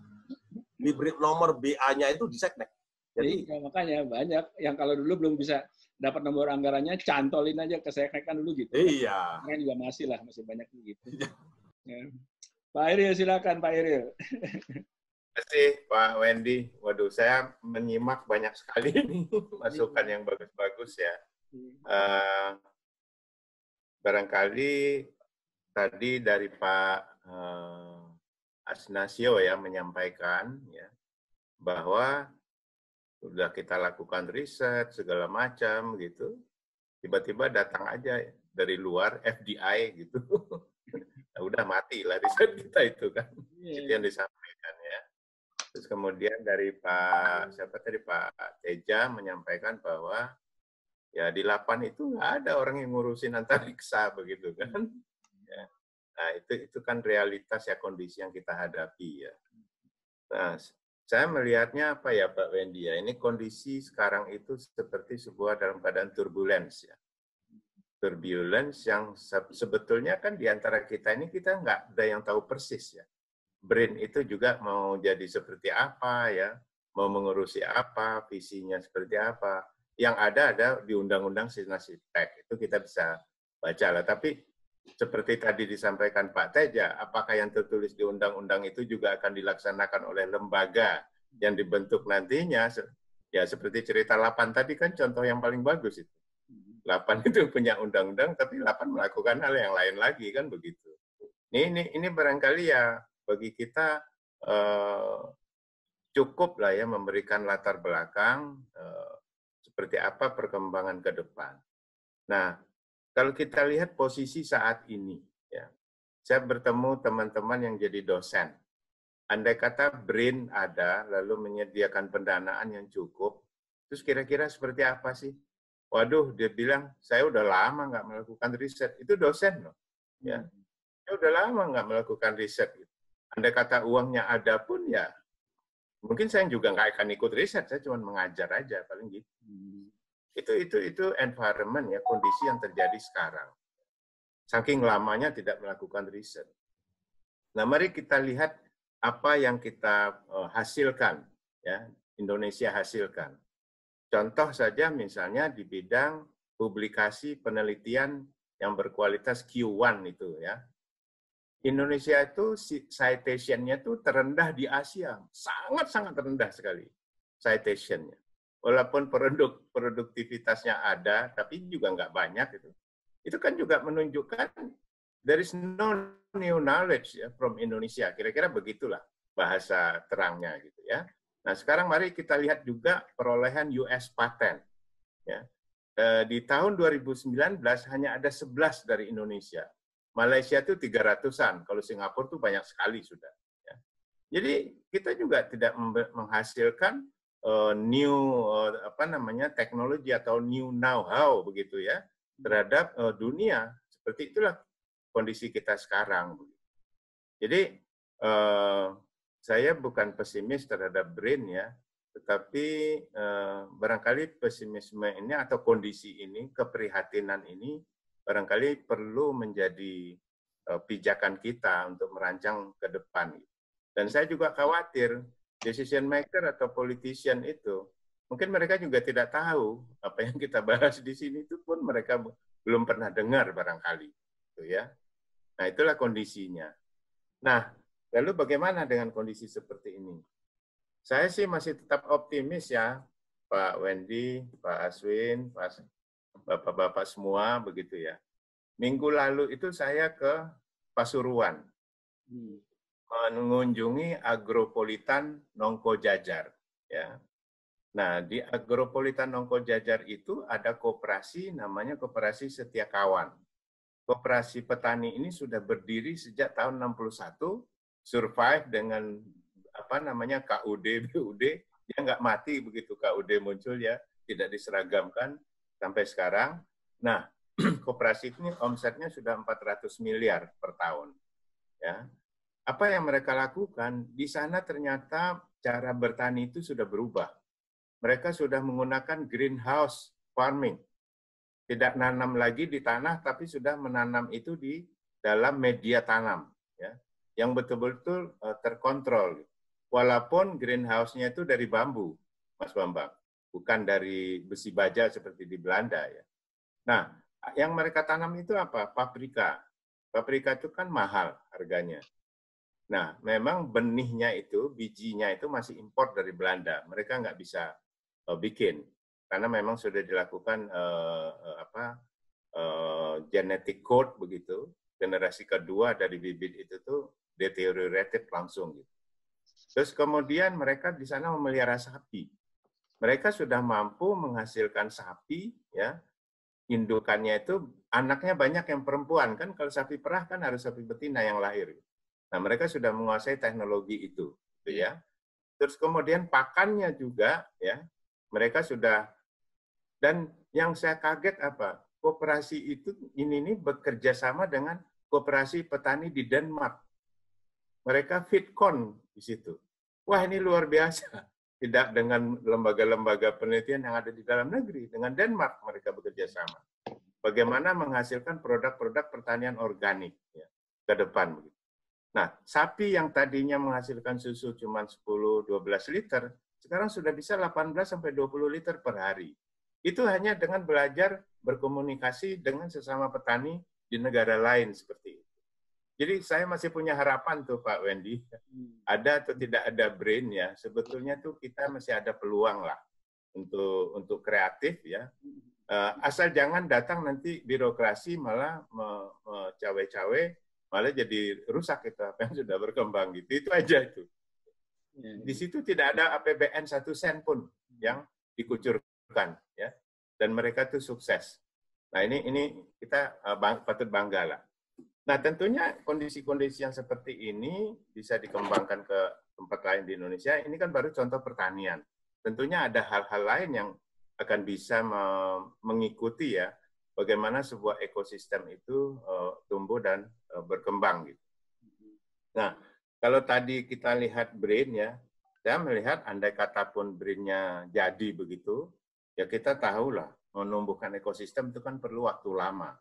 Nomor BA-nya itu di seknek. Jadi makanya banyak yang kalau dulu belum bisa dapat nomor anggarannya, cantolin aja ke seknek kan dulu gitu. Iya. Kan juga masih banyak begitu. Ya. Pak Hairil, silakan Pak Hairil. Terima kasih Pak Wendy. Waduh, saya menyimak banyak sekali nih masukan yang bagus-bagus ya. Barangkali tadi dari Pak Asnasio ya menyampaikan ya bahwa sudah kita lakukan riset segala macam gitu, tiba-tiba datang aja dari luar FDI gitu. Nah, udah mati lah riset kita itu kan. Itu yang disampaikan ya. Terus kemudian dari Pak Teja menyampaikan bahwa ya di Lapan itu nggak ada orang yang ngurusin antariksa begitu kan. Ya. Nah itu kan realitas ya, kondisi yang kita hadapi ya. Nah saya melihatnya apa ya Pak Wendy ya, ini kondisi sekarang itu seperti sebuah dalam keadaan turbulence ya. Turbulence yang sebetulnya kan di antara kita ini kita nggak ada yang tahu persis ya. BRIN itu juga mau jadi seperti apa ya, mau mengurusi apa, visinya seperti apa. Yang ada di Undang-Undang Sinasiptek, itu kita bisa baca lah. Tapi seperti tadi disampaikan Pak Teja, apakah yang tertulis di undang-undang itu juga akan dilaksanakan oleh lembaga yang dibentuk nantinya? Ya seperti cerita Lapan tadi kan contoh yang paling bagus itu. Lapan itu punya undang-undang, tapi Lapan melakukan hal yang lain lagi kan begitu. Ini barangkali ya bagi kita cukup lah ya memberikan latar belakang seperti apa perkembangan ke depan. Nah, kalau kita lihat posisi saat ini, ya, saya bertemu teman-teman yang jadi dosen. Andai kata BRIN ada, lalu menyediakan pendanaan yang cukup, terus kira-kira seperti apa sih? Waduh, dia bilang, saya udah lama nggak melakukan riset. Itu dosen loh. Ya. Saya udah lama nggak melakukan riset. Andai kata uangnya ada pun ya, mungkin saya juga nggak akan ikut riset, saya cuma mengajar aja, paling gitu. Itu environment ya, kondisi yang terjadi sekarang. Saking lamanya tidak melakukan riset. Nah, mari kita lihat apa yang kita hasilkan, ya, Indonesia hasilkan. Contoh saja misalnya di bidang publikasi penelitian yang berkualitas Q1 itu ya. Indonesia itu citation-nya itu terendah di Asia, sangat-sangat rendah sekali citation-nya. Walaupun produktivitasnya ada, tapi juga nggak banyak itu. Itu kan juga menunjukkan there is no new knowledge ya from Indonesia. Kira-kira begitulah bahasa terangnya gitu ya. Nah, sekarang mari kita lihat juga perolehan US patent. Ya. Di tahun 2019 hanya ada 11 dari Indonesia. Malaysia itu 300-an, kalau Singapura itu banyak sekali sudah. Ya. Jadi kita juga tidak menghasilkan new teknologi atau new know-how begitu ya terhadap dunia. Seperti itulah kondisi kita sekarang. Jadi saya bukan pesimis terhadap BRIN ya, tetapi barangkali pesimisme ini atau kondisi ini, keprihatinan ini barangkali perlu menjadi pijakan kita untuk merancang ke depan. Dan saya juga khawatir decision maker atau politician itu, mungkin mereka juga tidak tahu apa yang kita bahas di sini itu pun mereka belum pernah dengar barangkali, gitu ya. Nah, itulah kondisinya. Nah, lalu bagaimana dengan kondisi seperti ini? Saya sih masih tetap optimis ya, Pak Wendy, Pak Aswin, Bapak-bapak semua begitu ya. Minggu lalu itu saya ke Pasuruan, mengunjungi Agropolitan Nongko Jajar. Ya. Nah, di Agropolitan Nongko Jajar itu ada koperasi namanya Koperasi Setia Kawan. Koperasi petani ini sudah berdiri sejak tahun 61, survive dengan KUD, BUD, dia nggak mati begitu KUD muncul ya, tidak diseragamkan sampai sekarang. Nah, koperasi ini omsetnya sudah 400 miliar per tahun. Ya. Apa yang mereka lakukan, di sana ternyata cara bertani itu sudah berubah. Mereka sudah menggunakan greenhouse farming. Tidak nanam lagi di tanah, tapi sudah menanam itu di dalam media tanam. Ya, yang betul-betul terkontrol. Walaupun greenhouse-nya itu dari bambu, Mas Bambang. Bukan dari besi baja seperti di Belanda. Ya. Nah, yang mereka tanam itu apa? Paprika. Paprika itu kan mahal harganya. Nah, memang benihnya itu, bijinya itu masih impor dari Belanda. Mereka nggak bisa bikin. Karena memang sudah dilakukan genetic code begitu. Generasi kedua dari bibit itu tuh deteriorated langsung. Gitu. Terus kemudian mereka di sana memelihara sapi. Mereka sudah mampu menghasilkan sapi, ya, indukannya itu anaknya banyak yang perempuan kan, kalau sapi perah kan harus sapi betina yang lahir. Nah, mereka sudah menguasai teknologi itu, gitu ya. Terus kemudian pakannya juga, ya, mereka sudah. Dan yang saya kaget apa? Koperasi itu ini bekerja sama dengan koperasi petani di Denmark. Mereka fitcon di situ. Wah, ini luar biasa. Tidak dengan lembaga-lembaga penelitian yang ada di dalam negeri, dengan Denmark mereka bekerja sama. Bagaimana menghasilkan produk-produk pertanian organik ya, ke depan. Nah, sapi yang tadinya menghasilkan susu cuma 10-12 liter, sekarang sudah bisa 18-20 liter per hari. Itu hanya dengan belajar berkomunikasi dengan sesama petani di negara lain seperti itu. Jadi saya masih punya harapan tuh Pak Wendy, ada atau tidak ada BRIN ya, sebetulnya tuh kita masih ada peluang lah untuk kreatif ya. Asal jangan datang nanti birokrasi malah cawe-cawe, malah jadi rusak itu apa yang sudah berkembang gitu. Itu aja itu. Di situ tidak ada APBN 1 sen pun yang dikucurkan, ya. Dan mereka tuh sukses. Nah, ini kita patut bangga lah. Nah, tentunya kondisi-kondisi yang seperti ini bisa dikembangkan ke tempat lain di Indonesia. Ini kan baru contoh pertanian. Tentunya ada hal-hal lain yang akan bisa mengikuti ya bagaimana sebuah ekosistem itu tumbuh dan berkembang gitu. Nah, kalau tadi kita lihat BRIN ya, saya melihat andai kata pun BRIN-nya jadi begitu, ya kita tahulah menumbuhkan ekosistem itu kan perlu waktu lama.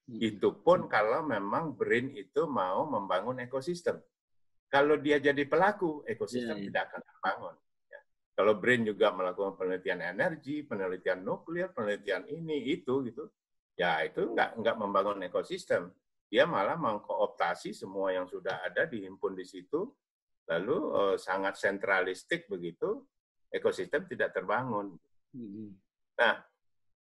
Itu pun kalau memang BRIN itu mau membangun ekosistem. Kalau dia jadi pelaku, ekosistem tidak akan terbangun. Ya. Kalau BRIN juga melakukan penelitian energi, penelitian nuklir, penelitian ini, itu, gitu, ya itu nggak membangun ekosistem. Dia malah mengkooptasi semua yang sudah ada dihimpun di situ, lalu sangat sentralistik begitu, ekosistem tidak terbangun. Nah,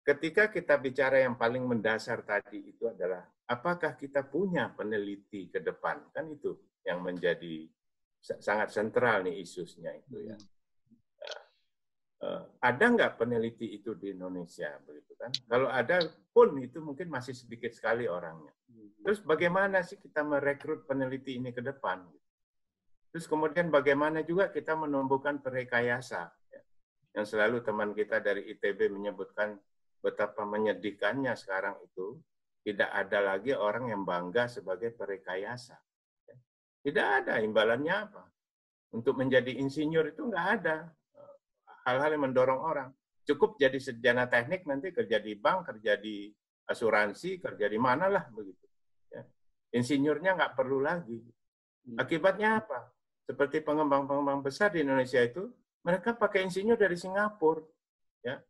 ketika kita bicara yang paling mendasar tadi itu adalah apakah kita punya peneliti ke depan, kan itu yang menjadi sangat sentral nih isusnya itu ya. Ada nggak peneliti itu di Indonesia begitu kan? Kalau ada pun itu mungkin masih sedikit sekali orangnya. Terus bagaimana sih kita merekrut peneliti ini ke depan? Terus kemudian bagaimana juga kita menumbuhkan perekayasa? Ya. Yang selalu teman kita dari ITB menyebutkan betapa menyedihkannya sekarang itu tidak ada lagi orang yang bangga sebagai perekayasa. Ya. Tidak ada, imbalannya apa? Untuk menjadi insinyur itu nggak ada. Hal-hal yang mendorong orang. Cukup jadi sarjana teknik, nanti kerja di bank, kerja di asuransi, kerja di mana lah begitu. Ya. Insinyurnya nggak perlu lagi. Akibatnya apa? Seperti pengembang-pengembang besar di Indonesia itu, mereka pakai insinyur dari Singapura. Ya.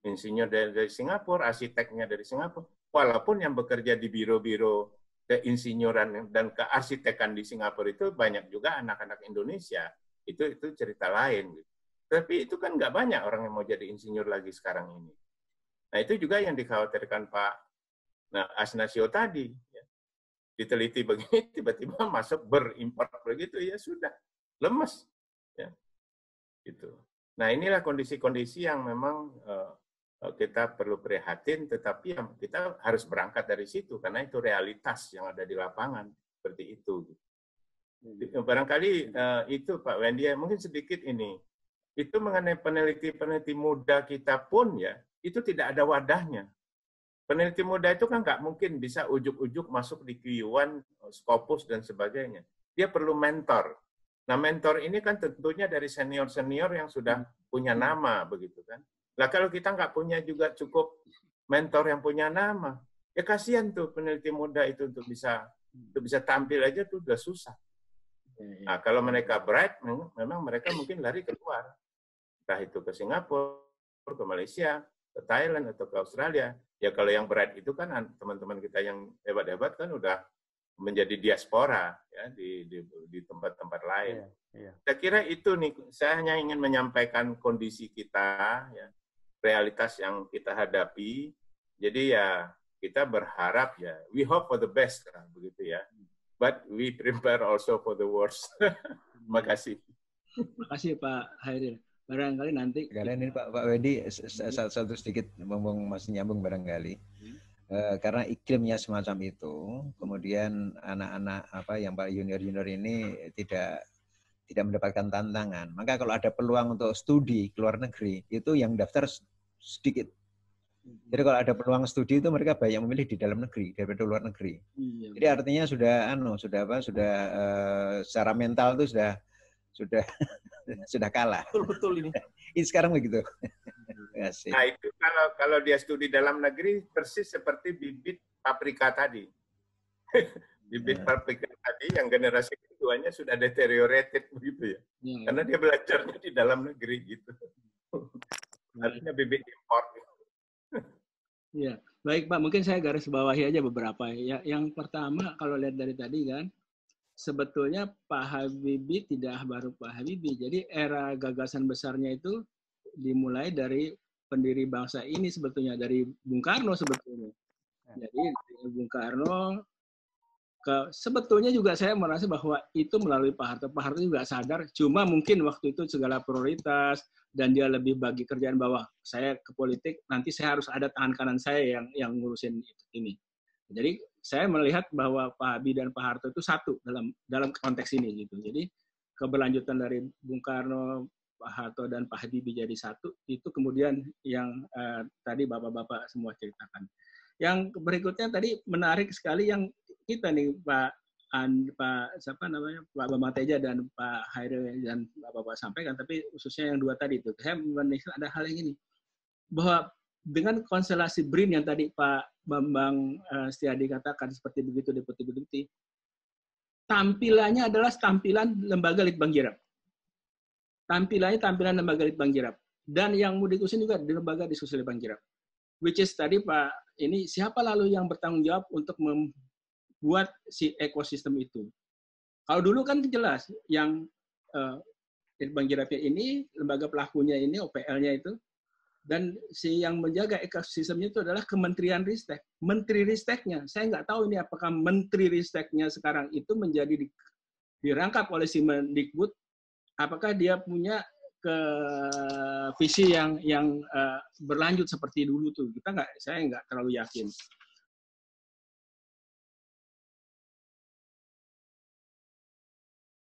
Insinyur dari Singapura, arsiteknya dari Singapura. Walaupun yang bekerja di biro-biro keinsinyuran dan kearsitekan di Singapura itu banyak juga anak-anak Indonesia. Itu cerita lain. Gitu. Tapi itu kan nggak banyak orang yang mau jadi insinyur lagi sekarang ini. Nah, itu juga yang dikhawatirkan Pak Asnasio tadi. Ya. Diteliti begini, tiba-tiba masuk berimpor begitu, ya sudah, lemes. Ya. Gitu. Nah, inilah kondisi-kondisi yang memang kita perlu prihatin, tetapi kita harus berangkat dari situ, karena itu realitas yang ada di lapangan, seperti itu. Barangkali itu Pak Wendy, mungkin sedikit ini. Itu mengenai peneliti-peneliti muda kita pun ya, itu tidak ada wadahnya. Peneliti muda itu kan nggak mungkin bisa ujuk-ujuk masuk di Q1, Scopus, dan sebagainya. Dia perlu mentor. Nah, mentor ini kan tentunya dari senior-senior yang sudah punya nama, begitu kan. Nah, kalau kita nggak punya juga cukup mentor yang punya nama, ya kasihan tuh peneliti muda itu untuk bisa tampil aja tuh udah susah. Nah, kalau mereka bright, memang mereka mungkin lari keluar. Entah itu ke Singapura, ke Malaysia, ke Thailand, atau ke Australia. Ya kalau yang bright itu kan teman-teman kita yang hebat-hebat kan udah menjadi diaspora ya di tempat-tempat lain. Saya kira itu nih, saya hanya ingin menyampaikan kondisi kita, ya, realitas yang kita hadapi. Jadi ya kita berharap ya, we hope for the best, begitu ya. But we prepare also for the worst. Terima kasih. Terima kasih Pak Hairil. Barangkali nanti. Kalian ini Pak Wendy satu sedikit masih nyambung barangkali. Karena iklimnya semacam itu, kemudian anak-anak yang Pak junior ini tidak mendapatkan tantangan. Maka kalau ada peluang untuk studi ke luar negeri, itu yang daftar sedikit. Jadi kalau ada peluang studi itu mereka banyak memilih di dalam negeri daripada luar negeri. Jadi artinya sudah secara mental itu sudah kalah. Betul ini. Ini sekarang begitu. Nah, itu kalau dia studi dalam negeri persis seperti bibit paprika tadi. Bibit paprika tadi yang generasi keduanya sudah deteriorated begitu ya. Karena dia belajarnya di dalam negeri gitu. Artinya bibit impor. Ya, baik Pak. Mungkin saya garis bawahi aja beberapa. Ya, yang pertama kalau lihat dari tadi kan, sebetulnya Pak Habibie tidak baru Pak Habibie. Jadi era gagasan besarnya itu dimulai dari pendiri bangsa ini sebetulnya, dari Bung Karno sebetulnya. Jadi Bung Karno sebetulnya juga saya merasa bahwa itu melalui Pak Harto. Pak Harto juga sadar, cuma mungkin waktu itu segala prioritas dan dia lebih bagi kerjaan bahwa saya ke politik, nanti saya harus ada tangan kanan saya yang ngurusin ini. Jadi saya melihat bahwa Pak Habibie dan Pak Harto itu satu dalam konteks ini gitu. Jadi keberlanjutan dari Bung Karno, Pak Harto dan Pak Habibie jadi satu, itu kemudian yang tadi Bapak-Bapak semua ceritakan. Yang berikutnya tadi menarik sekali yang kita nih Pak Bambang Teja dan Pak Hairil dan Bapak sampaikan, tapi khususnya yang dua tadi itu, saya melihat ada hal yang ini, bahwa dengan konstelasi BRIN yang tadi Pak Bambang Setiadi katakan seperti begitu, deputi-deputi, tampilannya adalah tampilan lembaga Litbang Jirap. Tampilan lembaga Litbang Jirap. Dan yang mau diskusi juga di lembaga diskusi Litbang Jirap. Which is tadi Pak, ini siapa lalu yang bertanggung jawab untuk membuat si ekosistem itu? Kalau dulu kan jelas, yang Litbang Jirapnya ini, lembaga pelakunya ini, OPL-nya itu, dan si yang menjaga ekosistemnya itu adalah Kementerian Ristek. Menteri Risteknya, saya nggak tahu ini apakah Menteri Risteknya sekarang itu menjadi dirangkap oleh si Mendikbud, apakah dia punya visi yang berlanjut seperti dulu tuh. Saya nggak terlalu yakin.